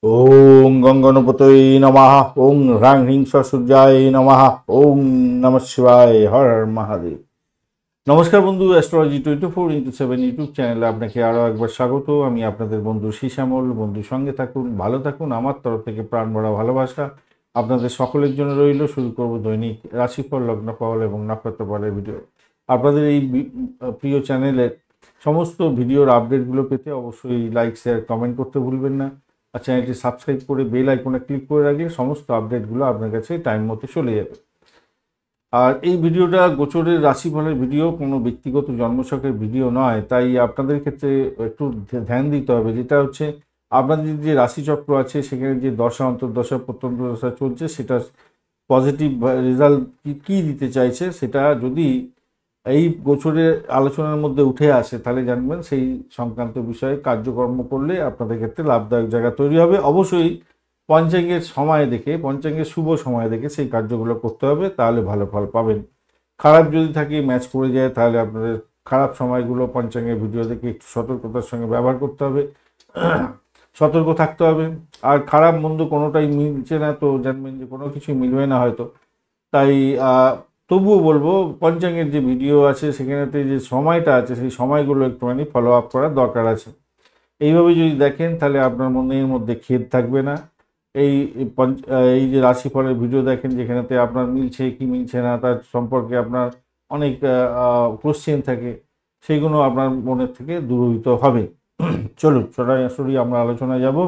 ওং গঙ্গনপতয়ে নমঃ। ওং হ্রাং হ্রিং সূর্যায় নমঃ। ওং নমঃ শিবায়। হর হর মহাদেব। নমস্কার বন্ধু, অ্যাস্ট্রোলজি 24x7 ইউটিউব চ্যানেলে আপনাকে আরও একবার স্বাগত। আমি আপনাদের বন্ধু শ্যামল। বন্ধুর সঙ্গে থাকুন, ভালো থাকুন। আমার তরফ থেকে প্রাণ ভরা ভালোবাসা আপনাদের সকলের জন্য রইল। শুরু করব দৈনিক রাশিফল, লগ্নফল এবং নক্ষত্রফলের ভিডিও। আপনাদের এই প্রিয় চ্যানেলের সমস্ত ভিডিওর আপডেটগুলো পেতে অবশ্যই লাইক, শেয়ার, কমেন্ট করতে ভুলবেন না। আর চ্যানেলটি সাবস্ক্রাইব করে বেল আইকনে ক্লিক করে রাখলে সমস্ত আপডেটগুলো আপনার কাছে টাইম মতো চলে যাবে। আর এই ভিডিওটা গোচরের রাশিফলের ভিডিও, কোনো ব্যক্তিগত জন্মছকের ভিডিও নয়। তাই আপনাদের ক্ষেত্রে একটু ধ্যান দিতে হবে, যেটা হচ্ছে আপনাদের যে রাশিচক্র আছে সেখানে যে দশা, অন্তর্দশা, প্রত্যন্ত দশা চলছে, সেটা পজিটিভ রেজাল্ট কী দিতে চাইছে, সেটা যদি এই গোচরের আলোচনার মধ্যে উঠে আসে তাহলে জানবেন সেই সংক্রান্ত বিষয়ে কার্যকর্ম করলে আপনাদের ক্ষেত্রে লাভদায়ক জায়গা তৈরি হবে। অবশ্যই পঞ্চাঙ্গের সময় দেখে, পঞ্চাঙ্গের শুভ সময় দেখে সেই কার্যগুলো করতে হবে, তাহলে ভালো ফল পাবেন। খারাপ যদি থাকে, ম্যাচ করে যায়, তাহলে আপনাদের খারাপ সময়গুলো পঞ্চাঙ্গের ভিডিও দেখে একটু সতর্কতার সঙ্গে ব্যবহার করতে হবে, সতর্ক থাকতে হবে। আর খারাপ মন্দ কোনোটাই মিলছে না তো জানবেন যে কোনো কিছুই মিলবে না হয়তো। তাই তবুও বলবো, পঞ্চাঙ্গের যে ভিডিও আছে সেখানেতে যে সময়টা আছে সেই সময়গুলো একটুখানি ফলো আপ করার দরকার আছে। এইভাবে যদি দেখেন তাহলে আপনার মনের মধ্যে খেদ থাকবে না। এই এই যে রাশিফলের ভিডিও দেখেন যেখানেতে আপনার মিলছে কি মিলছে না তার সম্পর্কে আপনার অনেক কোশ্চেন থাকে, সেইগুলো আপনার মনের থেকে দূরীভূত হবে। চলুন সরাসরি আমরা আলোচনায় যাব।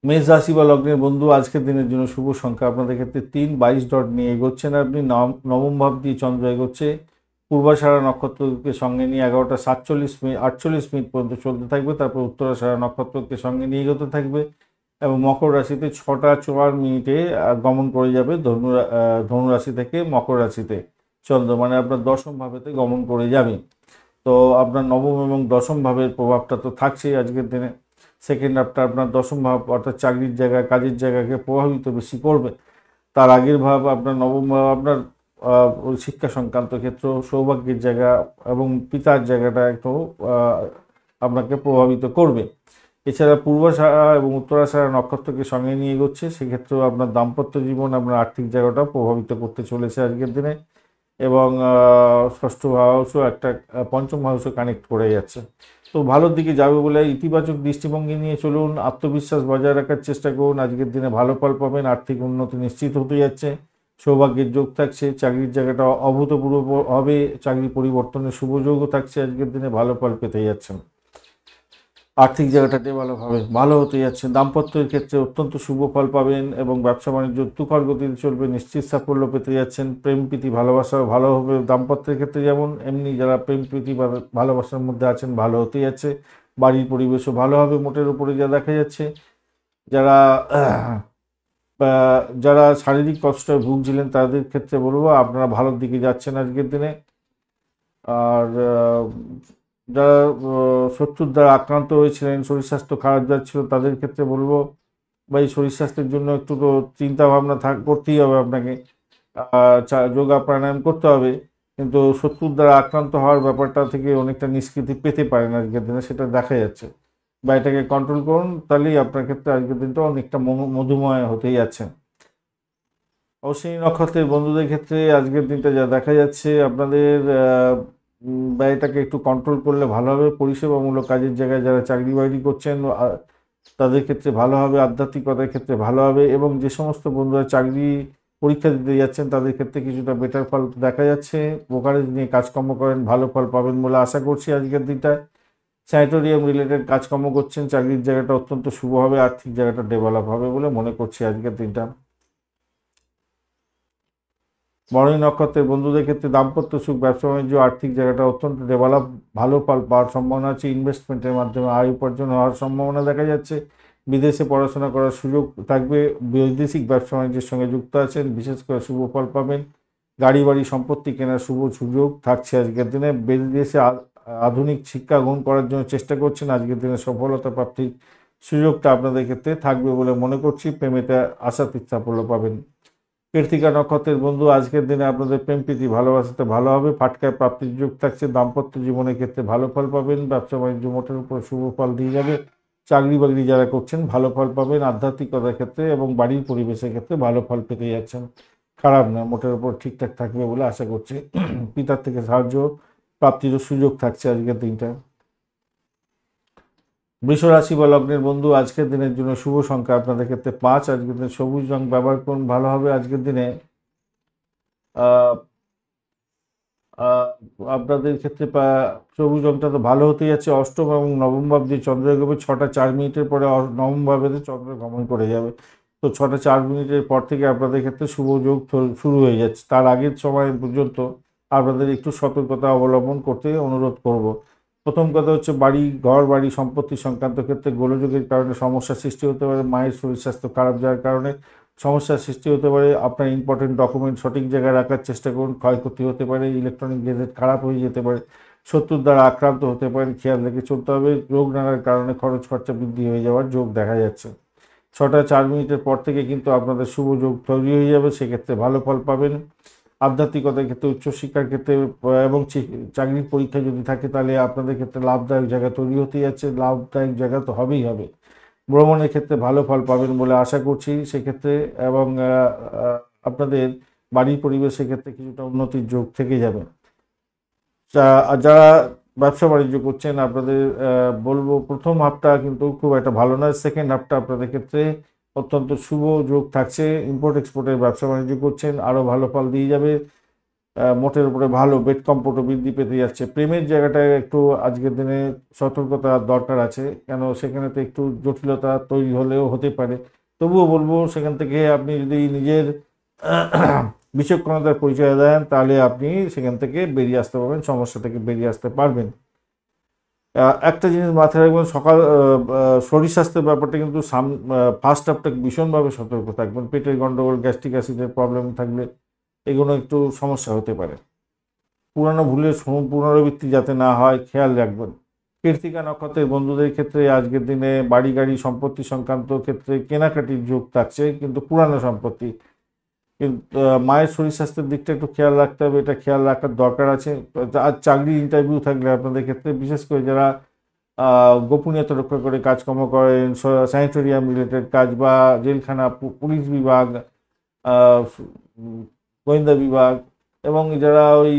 মেষ রাশি বা লগ্নের বন্ধু, আজকের দিনের জন্য শুভ সংখ্যা আপনাদের ক্ষেত্রে 3, 22 ডট নিয়ে এগোচ্ছেন আপনি। নবম ভাব দিয়ে চন্দ্র এগোচ্ছে। পূর্বাষাঢ়া নক্ষত্রকে সঙ্গে নিয়ে 11টা 48 মিনিট পর্যন্ত চলতে থাকবে। তারপর উত্তরাষাঢ়া নক্ষত্রকে সঙ্গে নিয়ে এগোতে থাকবে এবং মকর রাশিতে 6টা 54 মিনিটে গমন করে যাবে। ধনু রাশি থেকে মকর রাশিতে চন্দ্র, মানে আপনার দশম ভাবেতে গমন করে যাবে। তো আপনার নবম এবং দশম ভাবের প্রভাবটা তো থাকছেই আজকের দিনে। সেকেন্ড হাফটা আপনার দশম ভাব অর্থাৎ চাকরির জায়গা, কাজের জায়গাকে প্রভাবিত বেশি করবে। তার আগের ভাব আপনার নবম ভাব আপনার শিক্ষা সংক্রান্ত ক্ষেত্র, সৌভাগ্যের জায়গা এবং পিতার জায়গাটা একটু আপনাকে প্রভাবিত করবে। এছাড়া পূর্বাষাঢ়া এবং উত্তরাষাঢ়া নক্ষত্রকে সঙ্গে নিয়ে এগোচ্ছে, সেক্ষেত্রেও আপনার দাম্পত্য জীবন, আপনার আর্থিক জায়গাটা প্রভাবিত করতে চলেছে আজকের দিনে। এবং ষষ্ঠ হাউসও একটা পঞ্চম হাউসও কানেক্ট করে যাচ্ছে। তো ভালোর দিকে যাবে বলে ইতিবাচক দৃষ্টিভঙ্গি নিয়ে চলুন, আত্মবিশ্বাস বজায় রাখার চেষ্টা করুন। আজকের দিনে ভালো ফল পাবেন, আর্থিক উন্নতি নিশ্চিত হতে যাচ্ছে, সৌভাগ্যের যোগ থাকছে, চাকরির জায়গাটা অভূতপূর্ব হবে, চাকরি পরিবর্তনের শুভ যোগও থাকছে। আজকের দিনে ভালো ফল পেতে যাচ্ছেন, আর্থিক জায়গাটাতে ভালো হতে যাচ্ছে। দাম্পত্যের ক্ষেত্রে অত্যন্ত শুভ ফল পাবেন এবং ব্যবসা বাণিজ্য তুখর গতিতে চলবে, নিশ্চিত সাফল্য পেতে যাচ্ছেন। প্রেম প্রীতি ভালোবাসা ভালো হবে দাম্পত্যের ক্ষেত্রে, যেমন এমনি যারা প্রেম প্রীতি ভালোবাসার মধ্যে আছেন ভালো হতে যাচ্ছে। বাড়ির পরিবেশও ভালো হবে মোটের উপরে যা দেখা যাচ্ছে। যারা যারা শারীরিক কষ্টে ভুগছিলেন তাদের ক্ষেত্রে বলবো আপনারা ভালোর দিকে যাচ্ছেন আজকের দিনে। আর যারা শত্রুর দ্বারা আক্রান্ত হয়েছিলেন, শরীর স্বাস্থ্য খারাপ যাচ্ছিল, তাদের ক্ষেত্রে বলবো ভাই শরীর স্বাস্থ্যের জন্য একটু তো চিন্তা ভাবনা করতেই হবে আপনাকে। যোগা প্রাণায়াম করতে হবে, কিন্তু শত্রুর দ্বারা আক্রান্ত হওয়ার ব্যাপারটা থেকে অনেকটা নিষ্কৃতি পেতে পারেন আজকের দিনে, সেটা দেখা যাচ্ছে। বা এটাকে কন্ট্রোল করুন, তাহলেই আপনার ক্ষেত্রে আজকের দিনটা অনেকটা মধুময় হতেই যাচ্ছে। অশ্বিনী নক্ষত্রের বন্ধুদের ক্ষেত্রে আজকের দিনটা যা দেখা যাচ্ছে, আপনাদের ব্যয়টাকে একটু কন্ট্রোল করলে ভালো হবে। পরিষেবামূলক কাজের জায়গায় যারা চাকরি বাকরি করছেন তাদের ক্ষেত্রে ভালো হবে, আধ্যাত্মিকতার ক্ষেত্রে ভালো হবে। এবং যে সমস্ত বন্ধুরা চাকরি পরীক্ষা দিতে যাচ্ছেন তাদের ক্ষেত্রে কিছুটা বেটার ফল দেখা যাচ্ছে। ব্রোকারেজ নিয়ে কাজকর্ম করেন, ভালো ফল পাবেন বলে আশা করছি আজকের দিনটায়। স্যানিটোরিয়াম রিলেটেড কাজকর্ম করছেন, চাকরির জায়গাটা অত্যন্ত শুভ হবে, আর্থিক জায়গাটা ডেভেলপ হবে বলে মনে করছি আজকের দিনটা। মরণী নক্ষত্রের বন্ধুদের ক্ষেত্রে দাম্পত্য সুখ, ব্যবসা বাণিজ্য, আর্থিক জায়গাটা অত্যন্ত ডেভেলপ, ভালো ফল পাওয়ার সম্ভাবনা আছে। ইনভেস্টমেন্টের মাধ্যমে আয় উপার্জন হওয়ার সম্ভাবনা দেখা যাচ্ছে। বিদেশে পড়াশোনা করার সুযোগ থাকবে। বৈদেশিক ব্যবসা বাণিজ্যের সঙ্গে যুক্ত আছেন, বিশেষ করে শুভ ফল পাবেন। গাড়ি বাড়ি সম্পত্তি কেনার শুভ সুযোগ থাকছে আজকের দিনে। বিদেশে আধুনিক শিক্ষা গ্রহণ করার জন্য চেষ্টা করছেন, আজকের দিনে সফলতা প্রাপ্তির সুযোগটা আপনাদের ক্ষেত্রে থাকবে বলে মনে করছি। প্রেমেতে আশাতীত সাফল্য পাবেন। কৃত্তিকা নক্ষত্রের বন্ধু, আজকের দিনে আপনাদের প্রেম প্রীতি ভালোবাসাতে ভালো হবে, ফাটকায় প্রাপ্তির যোগ থাকছে। দাম্পত্য জীবনের ক্ষেত্রে ভালো ফল পাবেন, ব্যবসা বাণিজ্য মোটের উপর শুভ ফল দিয়ে যাবে। চাকরি বাকরি যারা করছেন ভালো ফল পাবেন, আধ্যাত্মিকতার ক্ষেত্রে এবং বাড়ির পরিবেশের ক্ষেত্রে ভালো ফল পেতে যাচ্ছেন। খারাপ না, মোটের উপর ঠিকঠাক থাকবে বলে আশা করছি। পিতার থেকে সাহায্য প্রাপ্তিরও সুযোগ থাকছে আজকের দিনটা। বৃষ রাশি বা লগ্নের বন্ধু, আজকের দিনের জন্য শুভ সংখ্যা আপনাদের ক্ষেত্রে 5। আজকের দিনে সবুজ রং ব্যবহার করুন, ভালো হবে। আজকের দিনে আহ আহ, আপনাদের ক্ষেত্রে সবুজ রংটা তো ভালো হতে যাচ্ছে। অষ্টম এবং নবম ভাব দিয়ে চন্দ্র এগোবে, 6টা 4 মিনিটের পরে নবম ভাবেতে চন্দ্র গমন করে যাবে। তো 6টা 4 মিনিটের পর থেকে আপনাদের ক্ষেত্রে শুভ যোগ শুরু হয়ে যাচ্ছে। তার আগের সময় পর্যন্ত আপনাদের একটু সতর্কতা অবলম্বন করতে অনুরোধ করব। প্রথম কথা হচ্ছে বাড়ি সম্পত্তি সংক্রান্ত ক্ষেত্রে গোলযোগের কারণে সমস্যার সৃষ্টি হতে পারে। মায়ের শরীর স্বাস্থ্য খারাপ যাওয়ার কারণে সমস্যার সৃষ্টি হতে পারে। আপনার ইম্পর্টেন্ট ডকুমেন্ট সঠিক জায়গায় রাখার চেষ্টা করুন, ক্ষয়ক্ষতি হতে পারে। ইলেকট্রনিক গেজেট খারাপ হয়ে যেতে পারে, শত্রুর দ্বারা আক্রান্ত হতে পারে, খেয়াল রেখে চলতে হবে। রোগ নানার কারণে খরচ খরচা বৃদ্ধি হয়ে যাওয়ার যোগ দেখা যাচ্ছে। 6টা 4 মিনিটের পর থেকে কিন্তু আপনাদের শুভ যোগ তৈরি হয়ে যাবে, সেক্ষেত্রে ভালো ফল পাবেন। আধ্যাত্মিকতার ক্ষেত্রে, উচ্চশিক্ষার ক্ষেত্রে এবং চাকরির পরীক্ষা যদি থাকে তাহলে আপনাদের ক্ষেত্রে লাভদায়ক জায়গা তৈরি হতে যাচ্ছে। লাভদায়ক জায়গা তো হবেই হবে। ভ্রমণের ক্ষেত্রে ভালো ফল পাবেন বলে আশা করছি সেক্ষেত্রে, এবং আপনাদের বাড়ির পরিবেশের ক্ষেত্রে কিছুটা উন্নতির যোগ থেকে যাবে। যারা ব্যবসা বাণিজ্য করছেন আপনাদের বলবো প্রথম হাফটা কিন্তু খুব একটা ভালো নয়। সেকেন্ড হাফটা আপনাদের ক্ষেত্রে অত্যন্ত শুভ যোগ থাকছে। ইম্পোর্ট এক্সপোর্টের ব্যবসা বাণিজ্য করছেন, আরও ভালো ফল দিয়ে যাবে। মোটের উপরে ভালো, বেড কম্পোর্টও বৃদ্ধি পেতে যাচ্ছে। প্রেমের জায়গাটায় একটু আজকের দিনে সতর্কতার দরকার আছে, কেন সেখানেতে একটু জটিলতা তৈরি হলেও হতে পারে। তবুও বলবো সেখান থেকে আপনি যদি নিজের বিচক্ষণতার পরিচয় দেন তাহলে আপনি সেখান থেকে বেরিয়ে আসতে পারবেন, সমস্যা থেকে বেরিয়ে আসতে পারবেন। একটা জিনিস মাথায় রাখবেন, শরীর স্বাস্থ্যের ব্যাপারটা কিন্তু ফার্স্ট হাফটা ভীষণভাবে সতর্ক থাকবেন। পেটের গন্ডগোল, গ্যাস্ট্রিক অ্যাসিডের প্রবলেম থাকলে এগুলো একটু সমস্যা হতে পারে। পুরানো ভুলের পুনরাবৃত্তি যাতে না হয় খেয়াল রাখবেন। কৃত্তিকা নক্ষত্রের বন্ধুদের ক্ষেত্রে আজকের দিনে বাড়ি গাড়ি সম্পত্তি সংক্রান্ত ক্ষেত্রে কেনাকাটির যোগ থাকছে, কিন্তু পুরানো সম্পত্তি। কিন্তু মায়ের শরীর স্বাস্থ্যের দিকটা একটু খেয়াল রাখতে হবে, এটা খেয়াল রাখার দরকার আছে। আর চাকরির ইন্টারভিউ থাকলে আপনাদের ক্ষেত্রে, বিশেষ করে যারা গোপনীয়তা রক্ষা করে কাজকর্ম করেন, স্যানিটোরিয়াম রিলেটেড কাজ বা জেলখানা, পুলিশ বিভাগ, গোয়েন্দা বিভাগ, এবং যারা ওই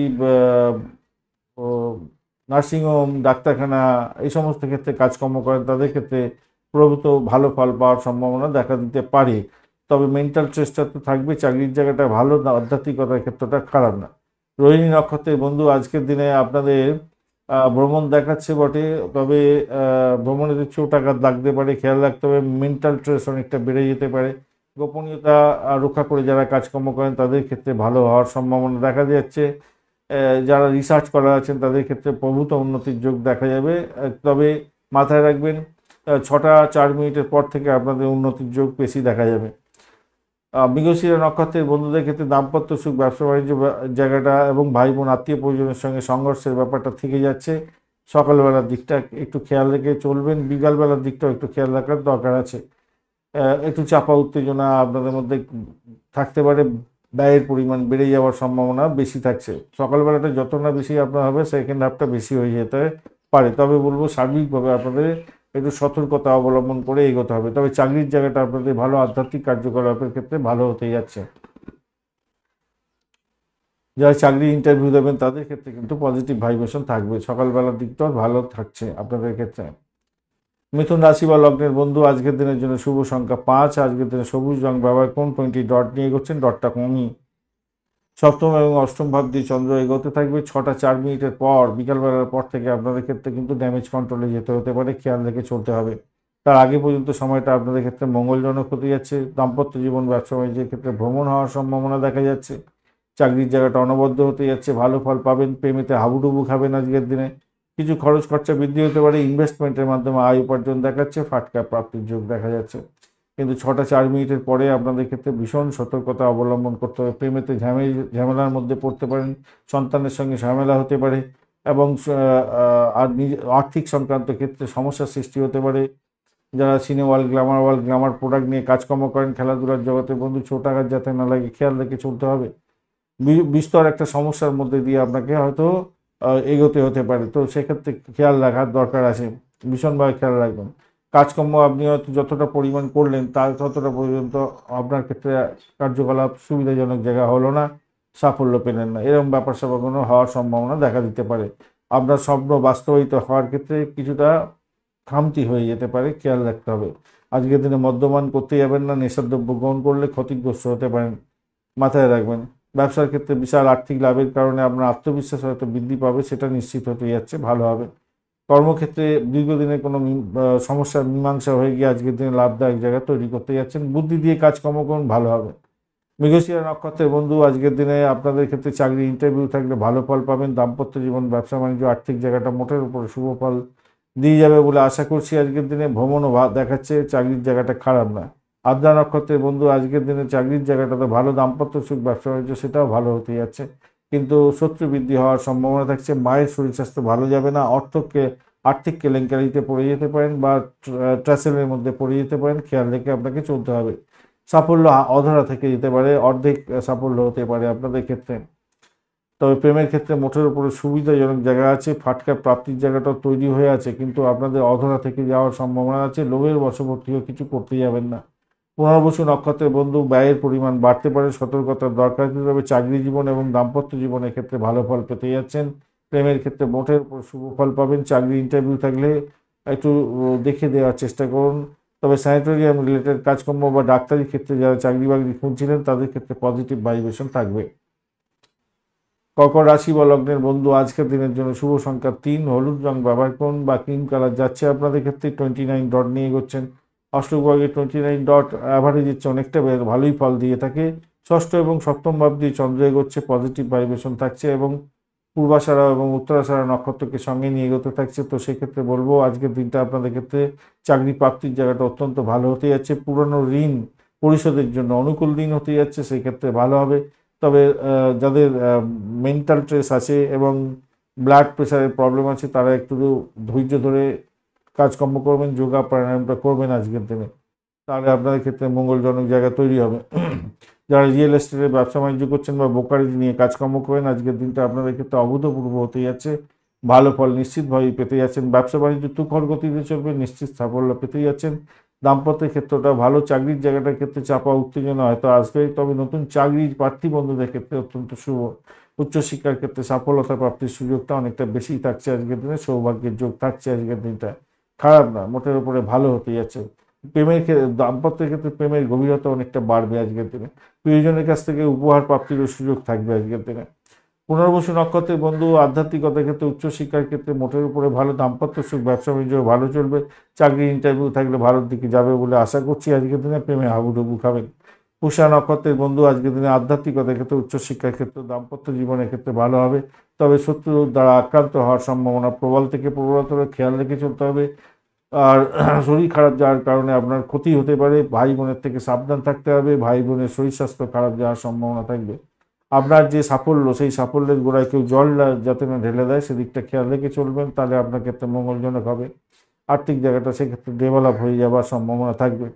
নার্সিংহোম, ডাক্তারখানা এই সমস্ত ক্ষেত্রে কাজকর্ম করেন তাদের ক্ষেত্রে প্রভূত ভালো ফল পাওয়ার সম্ভাবনা দেখা দিতে পারে। তবে মেন্টাল স্ট্রেসটা তো থাকবে। চাকরির জায়গাটা ভালো না, আধ্যাত্মিকতার ক্ষেত্রটা খারাপ না। রোহিণী নক্ষত্রের বন্ধু, আজকের দিনে আপনাদের ভ্রমণ দেখাচ্ছে বটে, তবে ভ্রমণে চোট আঘাত লাগতে পারে, খেয়াল রাখতে হবে। মেন্টাল স্ট্রেস অনেকটা বেড়ে যেতে পারে। গোপনীয়তা রক্ষা করে যারা কাজকর্ম করেন তাদের ক্ষেত্রে ভালো হওয়ার সম্ভাবনা দেখা যাচ্ছে। যারা রিসার্চ করা আছেন তাদের ক্ষেত্রে প্রভূত উন্নতির যোগ দেখা যাবে। তবে মাথায় রাখবেন 6টা 4 মিনিটের পর থেকে আপনাদের উন্নতির যোগ বেশি দেখা যাবে। মৃগশিরা নক্ষত্রের বন্ধুদের ক্ষেত্রে দাম্পত্য সুখ, ব্যবসা বাণিজ্য জায়গাটা এবং ভাই বোন আত্মীয় পরিজনের সঙ্গে সংঘর্ষের ব্যাপারটা থেকে যাচ্ছে। সকালবেলার দিকটা একটু খেয়াল রেখে চলবেন, বিকালবেলার দিকটাও একটু খেয়াল রাখার দরকার আছে। একটু চাপা উত্তেজনা আপনাদের মধ্যে থাকতে পারে, ব্যয়ের পরিমাণ বেড়ে যাওয়ার সম্ভাবনা বেশি থাকছে। সকালবেলাটা যত না বেশি আপনার হবে, সেকেন্ড হাফটা বেশি হয়ে যেতে পারে। তবে বলবো সার্বিকভাবে আপনাদের একটু সতর্কতা অবলম্বন করে এগোতে হবে। তবে চাকরির জায়গাটা আপনাদের ভালো, আধ্যাত্মিক কার্যকলাপের ক্ষেত্রে ভালো হতে যাচ্ছে। যারা চাকরি ইন্টারভিউ দেবেন তাদের ক্ষেত্রে কিন্তু পজিটিভ ভাইব্রেশন থাকবে। সকালবেলার দিকটাও ভালো থাকছে আপনাদের ক্ষেত্রে। মিথুন রাশি বা লগ্নের বন্ধু, আজকের দিনের জন্য শুভ সংখ্যা 5। আজকের দিনে সবুজ রং ব্যবহার করুন। 20 ডট নিয়ে এগোচ্ছেন, ডটটা কমই। সপ্তম এবং অষ্টম ভাব দিয়ে চন্দ্র এগোতে থাকবে। 6টা 4 মিনিটের পর, বিকালবেলার পর থেকে আপনাদের ক্ষেত্রে কিন্তু ড্যামেজ কন্ট্রোলে যেতে হতে পারে, খেয়াল রেখে চলতে হবে। তার আগে পর্যন্ত সময়টা আপনাদের ক্ষেত্রে মঙ্গলজনক হতে যাচ্ছে। দাম্পত্য জীবন, ব্যবসা বাণিজ্যের ক্ষেত্রে ভ্রমণ হওয়ার সম্ভাবনা দেখা যাচ্ছে। চাকরির জায়গাটা অনবদ্য হতে যাচ্ছে, ভালো ফল পাবেন। প্রেমেতে হাবুডুবু খাবেন আজকের দিনে। কিছু খরচ খরচা বৃদ্ধি হতে পারে। ইনভেস্টমেন্টের মাধ্যমে আয় উপার্জন দেখাচ্ছে, ফাটকা প্রাপ্তির যোগ দেখা যাচ্ছে। কিন্তু 6টা 4 মিনিটের পরে আপনাদের ক্ষেত্রে ভীষণ সতর্কতা অবলম্বন করতে হবে। প্রেমেতে ঝামেলার মধ্যে পড়তে পারেন, সন্তানের সঙ্গে ঝামেলা হতে পারে, এবং আর আর্থিক সংক্রান্ত ক্ষেত্রে সমস্যার সৃষ্টি হতে পারে। যারা সিনে ওয়ার্ল্ড, গ্ল্যামার প্রোডাক্ট নিয়ে কাজকর্ম করেন, খেলাধুলার জগতে বন্ধু, ছোট আঘাত যাতে না লাগে খেয়াল রেখে চলতে হবে। বিস্তর একটা সমস্যার মধ্যে দিয়ে আপনাকে হয়তো এগোতে হতে পারে, তো সেক্ষেত্রে খেয়াল রাখার দরকার আছে, ভীষণভাবে খেয়াল রাখবেন। কাজকর্ম আপনি হয়তো যতটা পরিমাণ করলেন তার ততটা পর্যন্ত আপনার ক্ষেত্রে কার্যকলাপ সুবিধাজনক জায়গা হলো না, সাফল্য পেলেন না, এরকম ব্যাপার স্যাপারগুলো হওয়ার সম্ভাবনা দেখা দিতে পারে। আপনার স্বপ্ন বাস্তবায়িত হওয়ার ক্ষেত্রে কিছুটা খামতি হয়ে যেতে পারে, খেয়াল রাখতে হবে। আজকের দিনে মদ্যপান করতে যাবেন না, নেশাদ্রব্য গ্রহণ করলে ক্ষতিগ্রস্ত হতে পারেন, মাথায় রাখবেন। ব্যবসার ক্ষেত্রে বিশাল আর্থিক লাভের কারণে আপনার আত্মবিশ্বাস হয়তো বৃদ্ধি পাবে, সেটা নিশ্চিত হতে যাচ্ছে, ভালো হবে। কর্মক্ষেত্রে দীর্ঘদিনের কোনো সমস্যার মীমাংসা হয়ে গিয়ে আজকের দিনে লাভদায়ক জায়গা তৈরি করতে যাচ্ছেন, বুদ্ধি দিয়ে কাজকর্ম করুন, ভালো হবে। মৃগশিরা নক্ষত্রের বন্ধু, আজকের দিনে আপনাদের ক্ষেত্রে চাকরি ইন্টারভিউ থাকলে ভালো ফল পাবেন। দাম্পত্য জীবন, ব্যবসা বাণিজ্য, আর্থিক জায়গাটা মোটের উপরে শুভ ফল দিয়ে যাবে বলে আশা করছি। আজকের দিনে ভ্রমণও দেখাচ্ছে, চাকরির জায়গাটা খারাপ না। আদ্রা নক্ষত্রের বন্ধু, আজকের দিনে চাকরির জায়গাটা তো ভালো, দাম্পত্য সুখ, ব্যবসা বাণিজ্য সেটাও ভালো হতে যাচ্ছে, কিন্তু শত্রু বৃদ্ধি হওয়ার সম্ভাবনা থাকছে। মায়ের শরীর স্বাস্থ্য ভালো যাবে না, আর্থিক কেলেঙ্কারিতে পড়ে যেতে পারেন বা ট্র্যাসেলের মধ্যে পড়ে যেতে পারেন, খেয়াল রেখে আপনাকে চলতে হবে। সাফল্য অধরা থেকে যেতে পারে, অর্ধেক সাফল্য হতে পারে আপনাদের ক্ষেত্রে। তবে প্রেমের ক্ষেত্রে মোটের উপরে সুবিধাজনক জায়গা আছে, ফাটকা প্রাপ্তির জায়গাটাও তৈরি হয়ে আছে, কিন্তু আপনাদের অধরা থেকে যাওয়ার সম্ভাবনা আছে। লোভের বশবর্তীও কিছু করতে যাবেন না। পুনর্বসু নক্ষত্রের বন্ধু, ব্যয়ের পরিমাণ বাড়তে পারে, সতর্কতার দরকার। তবে চাকরি জীবন এবং দাম্পত্য জীবনের ক্ষেত্রে ভালো ফল পেতে যাচ্ছেন। প্রেমের ক্ষেত্রে মোটের উপর শুভ ফল পাবেন। চাকরি ইন্টারভিউ থাকলে একটু দেখে দেওয়ার চেষ্টা করুন। তবে স্যানিটোরিয়াম রিলেটেড কাজকর্ম বা ডাক্তারি ক্ষেত্রে যারা চাকরি বাকরি খুঁজছিলেন তাদের ক্ষেত্রে পজিটিভ ভাইব্রেশন থাকবে। কর্কট রাশি বা লগ্নের বন্ধু, আজকের দিনের জন্য শুভ সংখ্যা 3, হলুদ রং ব্যবহার করুন বা ক্রিম কালার যাচ্ছে আপনাদের ক্ষেত্রে। 29 ডট নিয়ে এগোচ্ছেন। অষ্টভাগে 29 ডট অ্যাভারেজ ইচ্ছে অনেকটা ভালোই ফল দিয়ে থাকে। ষষ্ঠ এবং সপ্তম ভাব দিয়ে চন্দ্র এগোচ্ছে, পজিটিভ ভাইব্রেশন থাকছে এবং পূর্বাষাঢ়া এবং উত্তরাষাঢ়া নক্ষত্রকে সঙ্গে নিয়ে এগোতে থাকছে। তো সেক্ষেত্রে বলবো আজকের দিনটা আপনাদের ক্ষেত্রে চাকরি প্রাপ্তির জায়গাটা অত্যন্ত ভালো হতে যাচ্ছে। পুরনো ঋণ পরিশোধের জন্য অনুকূল দিন হতে যাচ্ছে, সেই ক্ষেত্রে ভালো হবে। তবে যাদের মেন্টাল স্ট্রেস আছে এবং ব্লাড প্রেশারের প্রবলেম আছে তারা একটু ধৈর্য ধরে কাজকর্ম করবেন, যোগা প্রাণায়ামটা করবেন আজকের দিনে, তাহলে আপনাদের ক্ষেত্রে মঙ্গলজনক জায়গা তৈরি হবে। যারা রিয়েল এস্টেটের ব্যবসা বাণিজ্য করছেন বা ব্রোকারেজ নিয়ে কাজকর্ম করেন, আজকের দিনটা আপনাদের ক্ষেত্রে অভূতপূর্ব হতে যাচ্ছে, ভালো ফল নিশ্চিতভাবেই পেতে যাচ্ছেন। ব্যবসা বাণিজ্য তুখর গতিতে চলবে, নিশ্চিত সাফল্য পেতে যাচ্ছেন। দাম্পত্যের ক্ষেত্রটা ভালো, চাকরির জায়গাটার ক্ষেত্রে চাপা উত্তেজনা হয়তো আসবে, তবে নতুন চাকরির প্রার্থী বন্ধুদের ক্ষেত্রে অত্যন্ত শুভ। উচ্চশিক্ষার ক্ষেত্রে সফলতা প্রাপ্তির সুযোগটা অনেকটা বেশি থাকছে আজকের দিনে, সৌভাগ্যের যোগ থাকছে আজকের দিনটা, খারাপ না, মোটের উপরে ভালো হতে যাচ্ছে। প্রেমের ক্ষেত্রে, দাম্পত্যের ক্ষেত্রে প্রেমের গভীরতা অনেকটা বাড়বে আজকের দিনে। প্রিয়জনের কাছ থেকে উপহার প্রাপ্তিরও সুযোগ থাকবে আজকের দিনে। পুনর্বসু নক্ষত্রের বন্ধু, আধ্যাত্মিকতার ক্ষেত্রে, উচ্চশিক্ষার ক্ষেত্রে মোটের উপরে ভালো, দাম্পত্য সুখ, ব্যবসা বাণিজ্য ভালো চলবে। চাকরি ইন্টারভিউ থাকলে ভালোর দিকে যাবে বলে আশা করছি। আজকের দিনে প্রেমে হাবুডুবু খাবেন। পুষা নক্ষত্রের বন্ধু, আজকের দিনে আধ্যাত্মিকতার ক্ষেত্রে, উচ্চশিক্ষার ক্ষেত্রে, দাম্পত্য জীবনের ক্ষেত্রে ভালো হবে। তবে শত্রুর দ্বারা আক্রান্ত হওয়ার সম্ভাবনা প্রবল থেকে প্রবলতর, খেয়াল রেখে চলতে হবে। আর শরীর খারাপ যাওয়ার কারণে আপনার ক্ষতি হতে পারে, ভাই বোনের থেকে সাবধান থাকতে হবে, ভাই বোনের শরীর স্বাস্থ্য খারাপ যাওয়ার সম্ভাবনা থাকবে। আপনার যে সাফল্য, সেই সাফল্যের গোড়ায় কেউ জল যাতে না ঢেলে দেয় সেদিকটা খেয়াল রেখে চলবেন, তাহলে আপনার ক্ষেত্রে মঙ্গলজনক হবে। আর্থিক জায়গাটা সেক্ষেত্রে ডেভেলপ হয়ে যাওয়ার সম্ভাবনা থাকবে।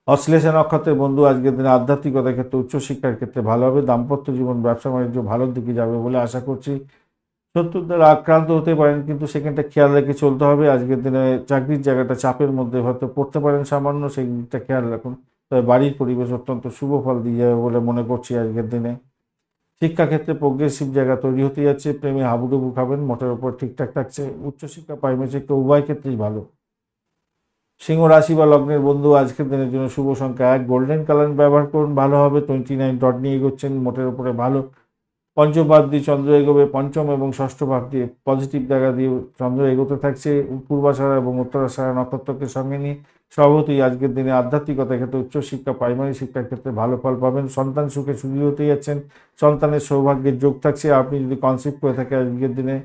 অশ্লেষা নক্ষত্রের বন্ধু, আজকের দিনে আধ্যাত্মিকতার ক্ষেত্রে, উচ্চশিক্ষার ক্ষেত্রে ভালো হবে। দাম্পত্য জীবন, ব্যবসা বাণিজ্য ভালোর দিকে যাবে বলে আশা করছি। শত্রুর দ্বারা আক্রান্ত হতে পারেন, কিন্তু সেখানটা খেয়াল রেখে চলতে হবে। আজকের দিনে চাকরির জায়গাটা চাপের মধ্যে হয়তো পড়তে পারেন সামান্য, সেই দিকটা খেয়াল রাখুন। তবে বাড়ির পরিবেশ অত্যন্ত শুভ ফল দিয়ে যাবে বলে মনে করছি আজকের দিনে। শিক্ষাক্ষেত্রে প্রোগ্রেসিভ জায়গা তৈরি হতে যাচ্ছে, প্রেমে হাবুডুবু খাবেন, মোটের উপর ঠিকঠাক থাকছে। উচ্চশিক্ষা, প্রাইমারি শিক্ষা উভয় ক্ষেত্রেই ভালো। সিংহ রাশি বা লগ্নের বন্ধু, আজকের দিনের জন্য শুভ সংখ্যা 1, গোল্ডেন কালার ব্যবহার করুন, ভালো হবে। 29 ডট নিয়ে এগোচ্ছেন, মোটের উপরে ভালো। পঞ্চম ভাব দিয়ে চন্দ্র এগোবে, পঞ্চম এবং ষষ্ঠ ভাব দিয়ে পজিটিভ জায়গা দিয়ে চন্দ্র এগোতে থাকছে। পূর্বাষাঢ়া এবং উত্তরাষাঢ়া নক্ষত্রকে সঙ্গে নিয়ে স্বভাবতই আজকের দিনে আধ্যাত্মিকতার ক্ষেত্রে, উচ্চশিক্ষা, প্রাইমারি শিক্ষার ক্ষেত্রে ভালো ফল পাবেন। সন্তান সুখে সুখী হতে যাচ্ছেন, সন্তানের সৌভাগ্যের যোগ থাকছে। আপনি যদি কনসিভ করে থাকে আজকের দিনে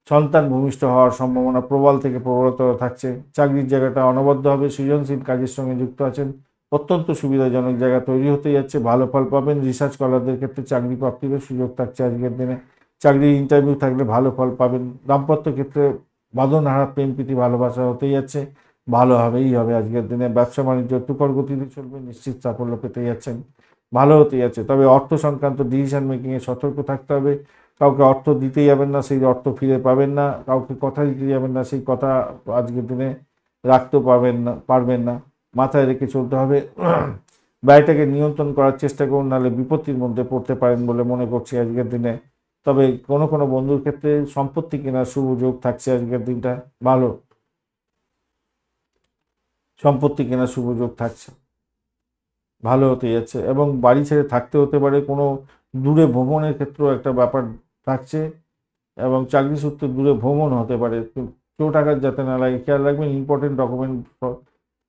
সন্তান ভূমিষ্ঠ হওয়ার সম্ভাবনা প্রবল থেকে প্রবলতর থাকছে। চাকরির জায়গাটা অনবদ্য হবে, সৃজনশীল কাজের সঙ্গে যুক্ত আছেন, অত্যন্ত সুবিধাজনক জায়গা তৈরি হতে যাচ্ছে, ভালো ফল পাবেন। রিসার্চ স্কলারদের ক্ষেত্রে চাকরি প্রাপ্তিরও সুযোগ থাকছে আজকের দিনে। চাকরির ইন্টারভিউ থাকলে ভালো ফল পাবেন। দাম্পত্য ক্ষেত্রে বাঁধনহারা প্রেম প্রীতি ভালোবাসা হতেই যাচ্ছে, ভালো হবেই হবে আজকের দিনে। ব্যবসা বাণিজ্য তুখর গতিতে চলবে, নিশ্চিত সাফল্য পেতে যাচ্ছেন, ভালো হতে যাচ্ছে। তবে অর্থ সংক্রান্ত ডিসিশন মেকিংয়ে সতর্ক থাকতে হবে। কাউকে অর্থ দিতে যাবেন না, সেই অর্থ ফিরে পাবেন না। কাউকে কথা দিতে যাবেন না, সেই কথা আজকের দিনে রাখতে পারবেন না, মাথায় রেখে চলতে হবে। ব্যয়টাকে নিয়ন্ত্রণ করার চেষ্টা করুন, নাহলে বিপত্তির মধ্যে পড়তে পারেন বলে মনে করছি আজকের দিনে। তবে কোনো কোনো বন্ধুর ক্ষেত্রে সম্পত্তি কেনার শুভ যোগ থাকছে আজকের দিনটা ভালো, সম্পত্তি কেনার শুভ যোগ থাকছে, ভালো হতে যাচ্ছে। এবং বাড়ি ছেড়ে থাকতে হতে পারে, কোনো দূরে ভ্রমণের ক্ষেত্রেও একটা ব্যাপার থাকছে, এবং চাকরি সূত্রে দূরে ভ্রমণ হতে পারে। চোট আঘাত যাতে না লাগে খেয়াল রাখবেন। ইম্পর্টেন্ট ডকুমেন্ট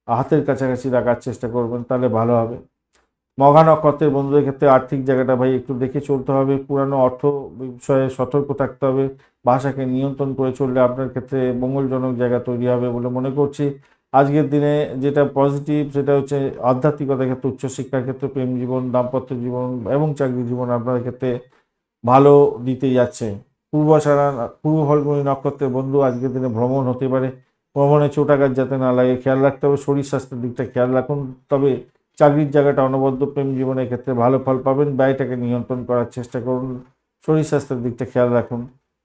হাতের কাছাকাছি রাখার চেষ্টা করবেন, তাহলে ভালো হবে। মঘা নক্ষত্রের বন্ধুদের ক্ষেত্রে আর্থিক জায়গাটা ভাই একটু দেখে চলতে হবে, পুরানো অর্থ বিষয়ে সতর্ক থাকতে হবে। ভাষাকে নিয়ন্ত্রণ করে চললে আপনার ক্ষেত্রে মঙ্গলজনক জায়গা তৈরি হবে বলে মনে করছি। আজকের দিনে যেটা পজিটিভ সেটা হচ্ছে আধ্যাত্মিকতার ক্ষেত্রে, উচ্চশিক্ষার ক্ষেত্রে, প্রেম জীবন, দাম্পত্য জীবন এবং চাকরি জীবন আপনার ক্ষেত্রে ভালো দিতে যাচ্ছে। পূর্বাষাঢ়া পূর্ব ফাল্গুনী নক্ষত্রের বন্ধু আজকের দিনে ভ্রমণ হতে পারে, ভ্রমণে চোট আঘাত যাতে না লাগে খেয়াল রাখতে হবে। শরীর স্বাস্থ্যের দিকটা খেয়াল রাখুন। তবে চাকরির জায়গাটা অনবদ্য, প্রেম জীবনের ক্ষেত্রে ভালো ফল পাবেন। ব্যয়টাকে নিয়ন্ত্রণ করার চেষ্টা করুন, শরীর স্বাস্থ্যের দিকটা খেয়াল রাখুন।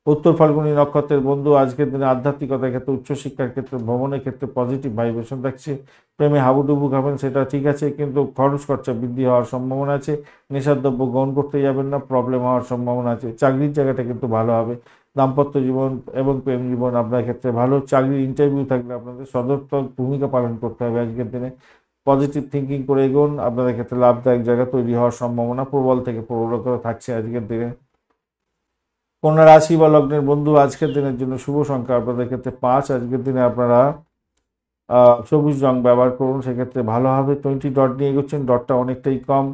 উত্তর ফাল্গুনী নক্ষত্রের বন্ধু আজকের দিনে আধ্যাত্মিকতার ক্ষেত্রে, উচ্চশিক্ষার ক্ষেত্রে, ভ্রমণের ক্ষেত্রে পজিটিভ ভাইব্রেশন থাকছে। প্রেমে হাবুডুবু খাবেন সেটা ঠিক আছে, কিন্তু খরচ খরচা বৃদ্ধি হওয়ার সম্ভাবনা আছে। নেশার দ্রব্য গ্রহণ করতে যাবেন না, প্রবলেম হওয়ার সম্ভাবনা আছে। চাকরির জায়গাটা কিন্তু ভালো হবে। দাম্পত্য জীবন এবং প্রেম জীবন আপনার ক্ষেত্রে ভালো। চাকরির ইন্টারভিউ থাকলে আপনাদের সদর্থক ভূমিকা পালন করতে হবে আজকের দিনে। পজিটিভ থিঙ্কিং করে এগোন, আপনাদের ক্ষেত্রে লাভদায়ক জায়গা তৈরি হওয়ার সম্ভাবনা প্রবল থেকে প্রবলতর থাকছে আজকের দিনে। কন্যা রাশি বা লগ্নের বন্ধু আজকের দিনের জন্য শুভ সংখ্যা আপনাদের ক্ষেত্রে 5। আজকের দিনে আপনারা সবুজ রং ব্যবহার করুন, সেক্ষেত্রে ভালো হবে। 20 ডট নিয়ে এগোচ্ছেন, ডটটা অনেকটাই কম।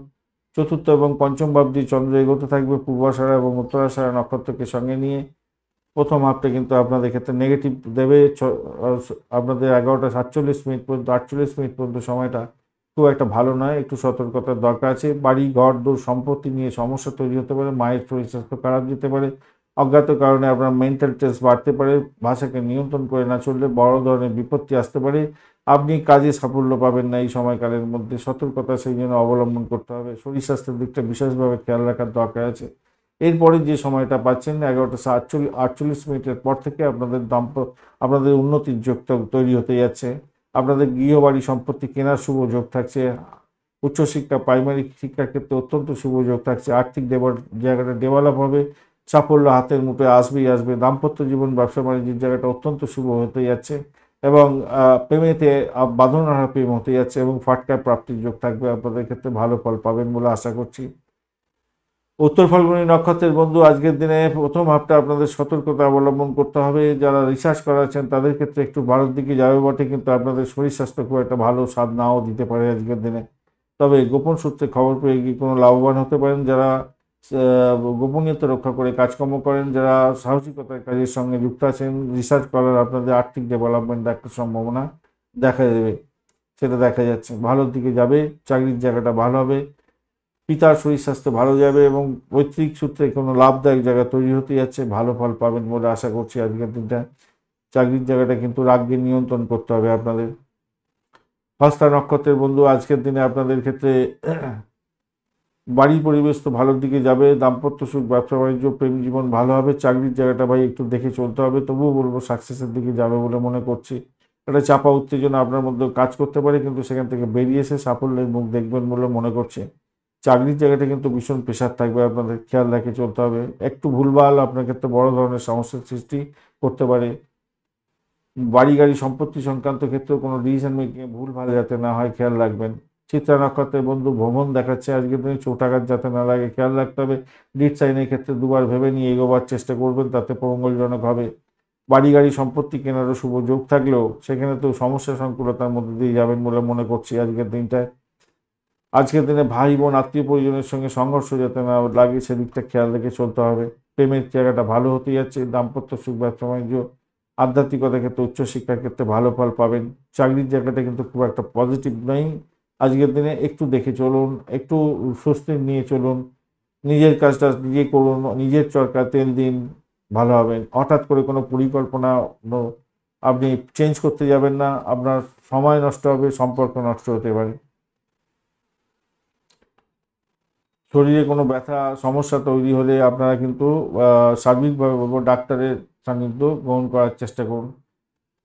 চতুর্থ এবং পঞ্চম ভাব দিয়ে চন্দ্র এগোতে থাকবে পূর্বাষাঢ়া এবং উত্তরাষাঢ়া নক্ষত্রকে সঙ্গে নিয়ে। প্রথম হাফটা কিন্তু আপনাদের ক্ষেত্রে নেগেটিভ দেবে। আপনাদের 11টা 47 মিনিট পর্যন্ত, 48 মিনিট পর্যন্ত সময়টা খুব একটা ভালো নয়, একটু সতর্কতার দরকার আছে। বাড়ি ঘর দূর সম্পত্তি নিয়ে সমস্যা তৈরি হতে পারে, মায়ের শরীর স্বাস্থ্য খারাপ যেতে পারে, অজ্ঞাত কারণে আপনার মেন্টাল স্ট্রেস বাড়তে পারে। ভাষাকে নিয়ন্ত্রণ করে না চললে বড় ধরনের বিপত্তি আসতে পারে। আপনি কাজে সাফল্য পাবেন না এই সময়কালের মধ্যে, সতর্কতা সেই জন্য অবলম্বন করতে হবে। শরীর স্বাস্থ্যের দিকটা বিশেষভাবে খেয়াল রাখার দরকার আছে। এরপরে যে সময়টা পাচ্ছেন 11টা 48 মিনিটের পর থেকে আপনাদের উন্নতির যোগটা তৈরি হতে যাচ্ছে। আপনাদের গৃহবাড়ি সম্পত্তি কেনার শুভ যোগ থাকছে। উচ্চশিক্ষা, প্রাইমারি শিক্ষার ক্ষেত্রে অত্যন্ত শুভ যোগ থাকছে। আর্থিক জায়গাটা ডেভেলপ হবে, সাফল্য হাতের মুঠে আসবেই আসবে। দাম্পত্য জীবন, ব্যবসা বাণিজ্যের জায়গাটা অত্যন্ত শুভ হতে যাচ্ছে, এবং প্রেমেতে বাঁধনহারা প্রেম হতে যাচ্ছে, এবং ফাটকা প্রাপ্তির যোগ থাকবে। আপনাদের ক্ষেত্রে ভালো ফল পাবেন বলে আশা করছি। উত্তর ফাল্গুনী নক্ষত্রের বন্ধু আজকের দিনে প্রথম হাফটা আপনাদের সতর্কতা অবলম্বন করতে হবে। যারা রিসার্চ করাচ্ছেন তাদের ক্ষেত্রে একটু ভালোর দিকে যাবে বটে, কিন্তু আপনাদের শরীর স্বাস্থ্য খুব একটা ভালো স্বাদ নাও দিতে পারে আজকের দিনে। তবে গোপন সূত্রে খবর পেয়ে গিয়ে কোনো লাভবান হতে পারেন। যারা গোপনীয়তা রক্ষা করে কাজকর্ম করেন, যারা সাহসিকতার কাজের সঙ্গে যুক্ত আছেন, রিসার্চ করার আপনাদের আর্থিক ডেভেলপমেন্ট একটা সম্ভাবনা দেখা দেবে, সেটা দেখা যাচ্ছে ভালোর দিকে যাবে। চাকরির জায়গাটা ভালো হবে, পিতার শরীর স্বাস্থ্য ভালো যাবে, এবং পৈতৃক সূত্রে কোনো লাভদায়ক জায়গা তৈরি হতে যাচ্ছে, ভালো ফল পাবেন বলে আশা করছি আজকের দিনটা। চাকরির জায়গাটা কিন্তু রাগকে নিয়ন্ত্রণ করতে হবে আপনাদের। হস্তা নক্ষত্রের বন্ধু আজকের দিনে আপনাদের ক্ষেত্রে বাড়ির পরিবেশ তো ভালোর দিকে যাবে। দাম্পত্য সুখ, ব্যবসা বাণিজ্য, প্রেম জীবন ভালো হবে। চাকরির জায়গাটা ভাই একটু দেখে চলতে হবে, তবুও বলবো সাকসেসের দিকে যাবে বলে মনে করছি। একটা চাপা উত্তেজনা আপনার মধ্যে কাজ করতে পারে, কিন্তু সেখান থেকে বেরিয়ে এসে সাফল্যের মুখ দেখবেন বলে মনে করছে। চাকরির জায়গাটা কিন্তু ভীষণ প্রেশার থাকবে, আপনাদের খেয়াল রেখে চলতে হবে। একটু ভুলভাল আপনার ক্ষেত্রে বড় ধরনের সমস্যার সৃষ্টি করতে পারে। বাড়ি গাড়ি সম্পত্তি সংক্রান্ত ক্ষেত্রেও কোনো ডিসিশন মেকিং ভুলভাল যাতে না হয় খেয়াল রাখবেন। চিত্রা নক্ষত্রের বন্ধু ভ্রমণ দেখাচ্ছে আজকের দিনে, চোট আঘাত যাতে না লাগে খেয়াল রাখতে হবে। ডিড সাইনের ক্ষেত্রে দুবার ভেবে নিয়ে এগোবার চেষ্টা করবেন, তাতে মঙ্গলজনক হবে। বাড়ি গাড়ি সম্পত্তি কেনারও শুভ যোগ থাকলেও সেখানে তো সমস্যা সংকুলতার মধ্যে দিয়ে যাবেন বলে মনে করছি আজকের দিনটায়। আজকের দিনে ভাই বোন আত্মীয় পরিজনের সঙ্গে সংঘর্ষ যাতে না লাগে সেদিকটা খেয়াল রেখে চলতে হবে। প্রেমের জায়গাটা ভালো হতে যাচ্ছে। দাম্পত্য সুখ, ব্যবসা বাণিজ্য, আধ্যাত্মিকতার ক্ষেত্রে, উচ্চশিক্ষার ক্ষেত্রে ভালো ফল পাবেন। চাকরির জায়গাটা কিন্তু খুব একটা পজিটিভ নেই আজকের দিনে। একটু দেখে চলুন, একটু স্বস্তি নিয়ে চলুন, নিজের কাজটা নিজে করুন, নিজের চরকা তেল দিন, ভালো হবেন। হঠাৎ করে কোনো পরিকল্পনা আপনি চেঞ্জ করতে যাবেন না, আপনার সময় নষ্ট হবে, সম্পর্ক নষ্ট হতে পারে। শরীরে কোনো ব্যথা সমস্যা তৈরি হলে আপনারা কিন্তু সার্বিকভাবে বলবো ডাক্তারের সান্নিধ্য গ্রহণ করার চেষ্টা করুন।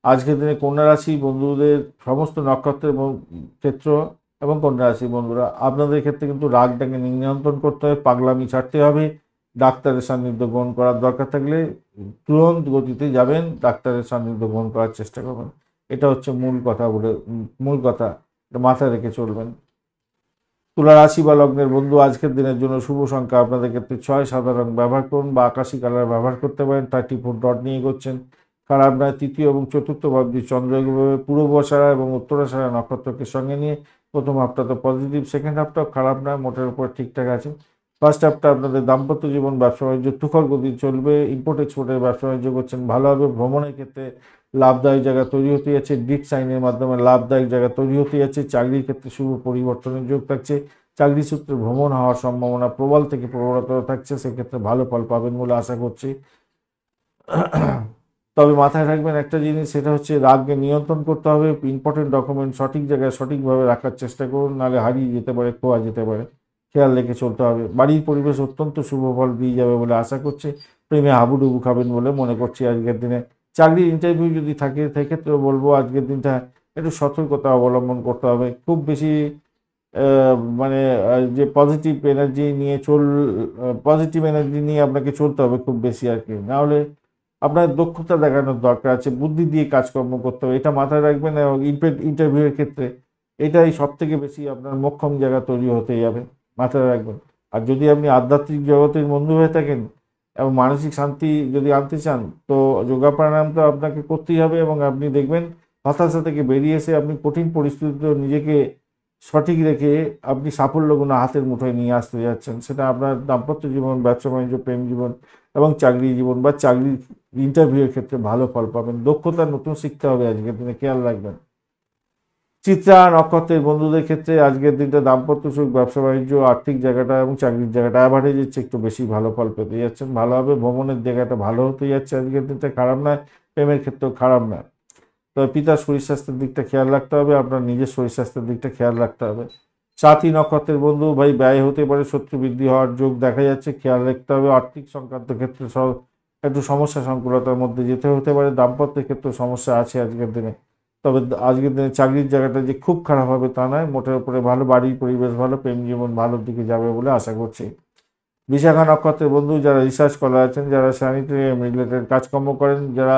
আজকের দিনে কন্যা রাশি বন্ধুদের সমস্ত নক্ষত্রের ক্ষেত্র এবং কন্যা রাশি বন্ধুরা আপনাদের ক্ষেত্রে কিন্তু রাগটাকে নিয়ন্ত্রণ করতে হবে, পাগলামি ছাড়তে হবে। ডাক্তারের সান্নিধ্য গ্রহণ করার দরকার থাকলে তুরন্ত গতিতে যাবেন, ডাক্তারের সান্নিধ্য গ্রহণ করার চেষ্টা করবেন। এটা হচ্ছে মূল কথা, এটা মাথায় রেখে চলবেন। তুলা রাশি বা লগ্নের বন্ধু আজকের দিনের জন্য শুভ সংখ্যা আপনাদের ক্ষেত্রে 6, সাদা রং ব্যবহার করুন বা আকাশি কালার ব্যবহার করতে পারেন। 34 ডট নিয়ে এগোচ্ছেন, খারাপ নয়। তৃতীয় এবং চতুর্থ ভাবটি চন্দ্র এগোবে পূর্ববসারা এবং উত্তরাষাঢ়া নক্ষত্রকে সঙ্গে নিয়ে। প্রথম হাফটা তো পজিটিভ, সেকেন্ড হাফটাও খারাপ নয়, মোটের উপর ঠিকঠাক আছে। ফার্স্ট হাফটা আপনাদের দাম্পত্য জীবন, ব্যবসা বাণিজ্য তুখর গতি চলবে। ইম্পোর্ট এক্সপোর্টের ব্যবসা বাণিজ্য করছেন, ভালো হবে। ভ্রমণের ক্ষেত্রে লাভদায়ক জায়গা তৈরি হতে যাচ্ছে, ডিট সাইনের মাধ্যমে লাভদায়ক জায়গা তৈরি হতে যাচ্ছে। চাকরির ক্ষেত্রে শুভ পরিবর্তনের যোগ থাকছে, চাকরি সূত্রে ভ্রমণ হওয়ার সম্ভাবনা প্রবল থেকে প্রবলতর থাকছে, সেক্ষেত্রে ভালো ফল পাবেন বলে আশা করছি। তবে মাথায় রাখবেন একটা জিনিস, সেটা হচ্ছে রাগকে নিয়ন্ত্রণ করতে হবে। ইম্পর্টেন্ট ডকুমেন্ট সঠিক জায়গায় সঠিকভাবে রাখার চেষ্টা করুন, নাহলে হারিয়ে যেতে পারে, খোয়া যেতে পারে, খেয়াল রেখে চলতে হবে। বাড়ির পরিবেশ অত্যন্ত শুভ ফল দিয়ে যাবে বলে আশা করছি। প্রেমে হাবুডুবু খাবেন বলে মনে করছি আজকের দিনে। চাকরির ইন্টারভিউ যদি থাকে সেক্ষেত্রেও বলবো আজকের দিনটা একটু সতর্কতা অবলম্বন করতে হবে। খুব বেশি মানে যে পজিটিভ এনার্জি নিয়ে আপনাকে চলতে হবে খুব বেশি আর কি, নাহলে আপনার দক্ষতা দেখানোর দরকার আছে, বুদ্ধি দিয়ে কাজকর্ম করতে হবে, এটা মাথায় রাখবেন। এবং ইন্টারভিউয়ের ক্ষেত্রে এটাই সব থেকে বেশি আপনার মোক্ষম জায়গা তৈরি হতে যাবে, মাথায় রাখবেন। আর যদি আপনি আধ্যাত্মিক জগতের বন্ধু হয়ে থাকেন এবং মানসিক শান্তি যদি আনতে চান, তো যোগা প্রাণায়াম তো আপনাকে করতেই হবে। এবং আপনি দেখবেন হতাশা থেকে বেরিয়ে এসে আপনি কঠিন পরিস্থিতিতেও নিজেকে সঠিক রেখে আপনি সাফল্যগুলো হাতের মুঠোয় নিয়ে আসতে যাচ্ছেন। সেটা আপনার দাম্পত্য জীবন, ব্যবসা বাণিজ্য, প্রেম জীবন এবং চাকরি জীবন বা চাকরির ইন্টারভিউয়ের ক্ষেত্রে ভালো ফল পাবেন। দক্ষতা নতুন শিখতে হবে আজকের দিনে, খেয়াল রাখবেন। চিত্রা নক্ষত্রের বন্ধুদের ক্ষেত্রে আজকের দিনটা দাম্পত্য সুখ, ব্যবসা বাণিজ্য, আর্থিক জায়গাটা এবং চাকরির জায়গাটা অ্যাভারেজের চেয়ে একটু বেশি ভালো ফল পেতে যাচ্ছেন, ভালো হবে। ভ্রমণের জায়গাটা ভালো হতে যাচ্ছে আজকের দিনটা, খারাপ নয়। প্রেমের ক্ষেত্রেও খারাপ নয়। তবে পিতার শরীর স্বাস্থ্যের দিকটা খেয়াল রাখতে হবে, আপনার নিজের শরীর স্বাস্থ্যের দিকটা খেয়াল রাখতে হবে। সাথী নক্ষত্রের বন্ধু ভাই, ব্যয় হতে পারে, শত্রু বৃদ্ধি হওয়ার যোগ দেখা যাচ্ছে, খেয়াল রাখতে হবে। আর্থিক সংক্রান্ত ক্ষেত্রে একটু সমস্যা সংকুলতার মধ্যে যেতে হতে পারে। দাম্পত্যের ক্ষেত্রে সমস্যা আছে আজকের দিনে। তবে আজকের দিনে চাকরির জায়গাটা যে খুব খারাপ হবে তা নয়, মোটের উপরে ভালো। বাড়ির পরিবেশ ভালো, প্রেম জীবন ভালোর দিকে যাবে বলে আশা করছি। বিশাখা নক্ষত্রের বন্ধু যারা রিসার্চ স্কলার আছেন, যারা স্যানিটারি রিলেটেড কাজকর্ম করেন, যারা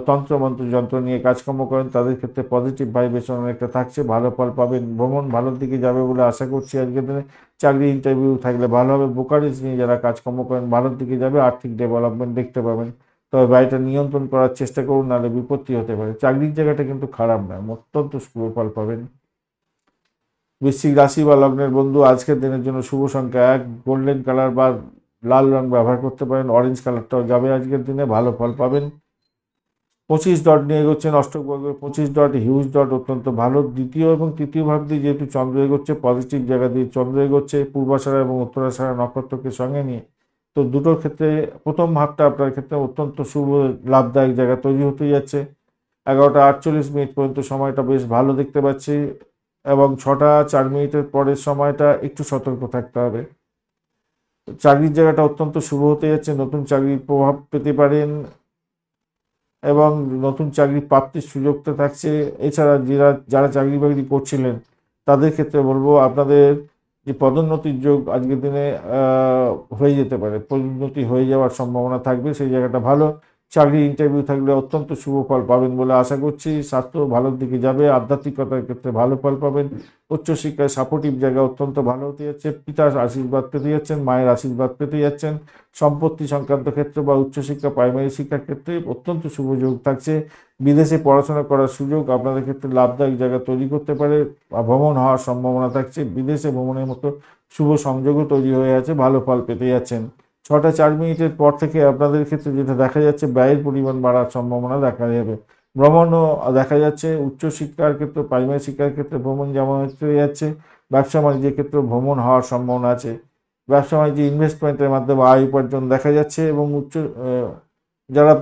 তন্ত্রমন্ত্র যন্ত্র নিয়ে কাজকর্ম করেন, তাদের ক্ষেত্রে পজিটিভ ভাইব্রেশন অনেকটা থাকছে, ভালো ফল পাবেন। ভ্রমণ ভালোর দিকে যাবে বলে আশা করছি আজকের দিনে। চাকরি ইন্টারভিউ থাকলে ভালো হবে। ব্রোকারেজ নিয়ে যারা কাজকর্ম করেন ভালোর দিকে যাবে, আর্থিক ডেভেলপমেন্ট দেখতে পাবেন। তবে বাড়িটা নিয়ন্ত্রণ করার চেষ্টা করুন, নাহলে বিপত্তি হতে পারে। চাকরির জায়গাটা কিন্তু খারাপ নয়, অত্যন্ত শুভ ফল পাবেন। বৃশ্চিক রাশি বা লগ্নের বন্ধু আজকের দিনের জন্য শুভ সংখ্যা 1, গোল্ডেন কালার বা লাল রং ব্যবহার করতে পারেন। অরেঞ্জ কালারটাও যাবে আজকের দিনে, ভালো ফল পাবেন। 25 ডট নিয়ে এগোচ্ছেন, অষ্টক বর্গের 25 ডট, হিউজ ডট, অত্যন্ত ভালো। দ্বিতীয় এবং তৃতীয় ভাব দিয়ে যেহেতু চন্দ্র এগোচ্ছে, পজিটিভ জায়গা দিয়ে চন্দ্র এগোচ্ছে, পূর্বাষাঢ়া এবং উত্তরাষাঢ়া নক্ষত্রকে সঙ্গে নিয়ে, তো দুটোর ক্ষেত্রে প্রথম ভাবটা আপনার ক্ষেত্রে অত্যন্ত শুভ লাভদায়ক জায়গা তৈরি হতে যাচ্ছে। 11টা 48 মিনিট পর্যন্ত সময়টা বেশ ভালো দেখতে পাচ্ছি, এবং 6টা 4 মিনিটের পরের সময়টা একটু সতর্ক থাকতে হবে। চাকরির জায়গাটা অত্যন্ত শুভ হতে যাচ্ছে, নতুন চাকরির প্রভাব পেতে পারেন এবং নতুন চাকরি প্রাপ্তির সুযোগটা থাকছে। এছাড়া যারা চাকরি বাকরি করছিলেন তাদের ক্ষেত্রে বলবো আপনাদের যে পদোন্নতির যোগ আজকের দিনে হয়ে যেতে পারে, পদোন্নতি হয়ে যাওয়ার সম্ভাবনা থাকবে, সেই জায়গাটা ভালো। চাকরি ইন্টারভিউ থাকলে অত্যন্ত শুভ ফল পাবেন বলে আশা করছি। স্বাস্থ্য ভালোর দিকে যাবে, আধ্যাত্মিকতার ক্ষেত্রে ভালো ফল পাবেন। উচ্চশিক্ষায় সাপোর্টিভ জায়গা অত্যন্ত ভালো হতে যাচ্ছে, পিতার আশীর্বাদ পেতে যাচ্ছেন, মায়ের আশীর্বাদ পেতে যাচ্ছেন। সম্পত্তি সংক্রান্ত ক্ষেত্রে বা উচ্চশিক্ষা, প্রাইমারি শিক্ষার ক্ষেত্রে অত্যন্ত শুভ যোগ থাকছে। বিদেশে পড়াশোনা করার সুযোগ আপনাদের ক্ষেত্রে লাভদায়ক জায়গা তৈরি করতে পারে, বা ভ্রমণ হওয়ার সম্ভাবনা থাকছে। বিদেশে ভ্রমণের মতো শুভ সংযোগও তৈরি হয়ে আছে, ভালো ফল পেতে যাচ্ছেন। 6টা 4 মিনিটের পর থেকে আপনাদের ক্ষেত্রে যেটা দেখা যাচ্ছে, ব্যয়ের পরিমাণ বাড়ার সম্ভাবনা দেখা যাবে। ভ্রমণও দেখা যাচ্ছে, উচ্চশিক্ষার ক্ষেত্রে, প্রাইমারি শিক্ষার ক্ষেত্রে ভ্রমণ যেমন হয়ে যাচ্ছে, ব্যবসা বাণিজ্যের ক্ষেত্রে ভ্রমণ হওয়ার সম্ভাবনা আছে। ব্যবসা বাণিজ্য ইনভেস্টমেন্টের মাধ্যমে আয় উপার্জন দেখা যাচ্ছে, এবং যারা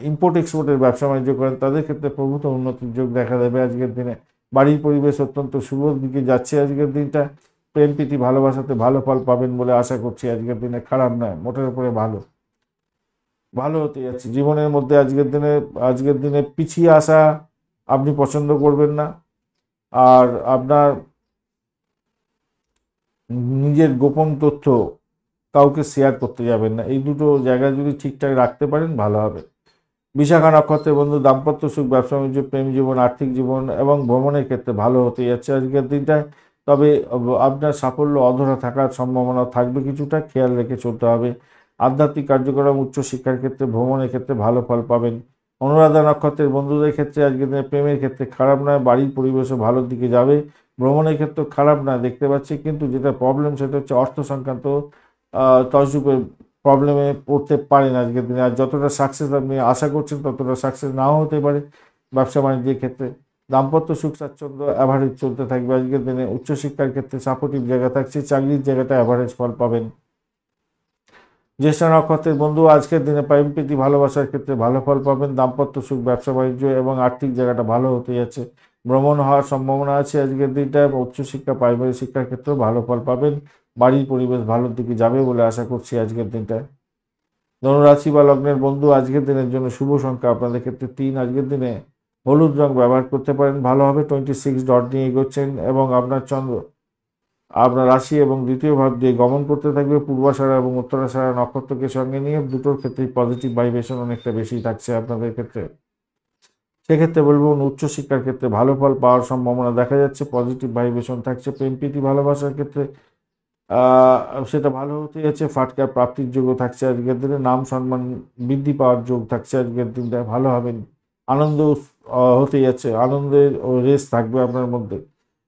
ইম্পোর্ট এক্সপোর্টের ব্যবসা বাণিজ্য করেন তাদের ক্ষেত্রে প্রভূত উন্নতির যোগ দেখা দেবে আজকের দিনে। বাড়ির পরিবেশ অত্যন্ত শুভ দিকে যাচ্ছে আজকের দিনটা। প্রেম প্রীতি ভালোবাসাতে ভালো ফল পাবেন বলে আশা করছি আজকের দিনে, খারাপ নয়, মোটের উপরে ভালো। ভালো হতে যাচ্ছে। জীবনের মধ্যে আজকের দিনে পিছিয়ে আসা আপনি পছন্দ করবেন না। আর আপনার নিজের গোপন তথ্য কাউকে শেয়ার করতে যাবেন না। এই দুটো জায়গা যদি ঠিকঠাক রাখতে পারেন ভালো হবে। বিশাখা নক্ষত্রের বন্ধু, দাম্পত্য সুখ, ব্যবসা বাণিজ্য, প্রেম জীবন, আর্থিক জীবন এবং ভ্রমণের ক্ষেত্রে ভালো হতে যাচ্ছে আজকের দিনটায়। তবে আপনার সাফল্য অধরা থাকার সম্ভাবনা থাকবে, কিছুটা খেয়াল রেখে চলতে হবে। আধ্যাত্মিক কার্যক্রম, উচ্চশিক্ষার ক্ষেত্রে, ভ্রমণের ক্ষেত্রে ভালো ফল পাবেন। অনুরাধা নক্ষত্রের বন্ধুদের ক্ষেত্রে আজকের দিনে প্রেমের ক্ষেত্রে খারাপ নয়, বাড়ির পরিবেশও ভালোর দিকে যাবে। ভ্রমণের ক্ষেত্রে খারাপ নয় দেখতে পাচ্ছি, কিন্তু যেটা প্রবলেম সেটা হচ্ছে অর্থ সংক্রান্ত তসরূপে প্রবলেমে পড়তে পারেন আজকের দিনে। আর যতটা সাকসেস আপনি আশা করছেন ততটা সাকসেস নাও হতে পারে ব্যবসা বাণিজ্যের ক্ষেত্রে। দাম্পত্য সুখ স্বাচ্ছন্দ্য অ্যাভারেজ চলতে থাকবে আজকের দিনে। উচ্চশিক্ষার ক্ষেত্রে সাপোর্টিভ জায়গা থাকছে, চাকরির জায়গাটা অ্যাভারেজ ফল পাবেন। জ্যেষ্ঠ নক্ষত্রের বন্ধু, আজকের দিনে প্রেম প্রীতি ভালোবাসার ক্ষেত্রে ভালো ফল পাবেন। দাম্পত্য সুখ, ব্যবসা বাণিজ্য এবং আর্থিক জায়গাটা ভালো হতে যাচ্ছে। ভ্রমণ হওয়ার সম্ভাবনা আছে আজকের দিনটা। উচ্চশিক্ষা, প্রাইমারি শিক্ষার ক্ষেত্রেও ভালো ফল পাবেন। বাড়ির পরিবেশ ভালোর দিকে যাবে বলে আশা করছি আজকের দিনটায়। ধনুরাশি বা লগ্নের বন্ধু, আজকের দিনের জন্য শুভ সংখ্যা আপনাদের ক্ষেত্রে 3। আজকের দিনে হলুদ রং ব্যবহার করতে পারেন, ভালো হবে। 26 ডট নিয়ে এগোচ্ছেন এবং আপনার চন্দ্র আপনার রাশি এবং দ্বিতীয় ভাব দিয়ে গমন করতে থাকবে। পূর্বাষাঢ়া এবং উত্তরাষাঢ়া নক্ষত্রকে সঙ্গে নিয়ে দুটোর ক্ষেত্রেই পজিটিভ ভাইব্রেশন অনেকটা বেশি থাকছে আপনাদের ক্ষেত্রে। সেক্ষেত্রে বলবো উচ্চশিক্ষার ক্ষেত্রে ভালো ফল পাওয়ার সম্ভাবনা দেখা যাচ্ছে, পজিটিভ ভাইব্রেশন থাকছে। প্রেম প্রীতি ভালোবাসার ক্ষেত্রে সেটা ভালো হতে যাচ্ছে। ফাটকা প্রাপ্তির যোগ্য থাকছে আজকের দিনে। নাম সম্মান বৃদ্ধি পাওয়ার যোগ থাকছে আজকের দিনটা, ভালো হবেন। আনন্দ হতে যাচ্ছে, আনন্দের রেস থাকবে আপনার মধ্যে।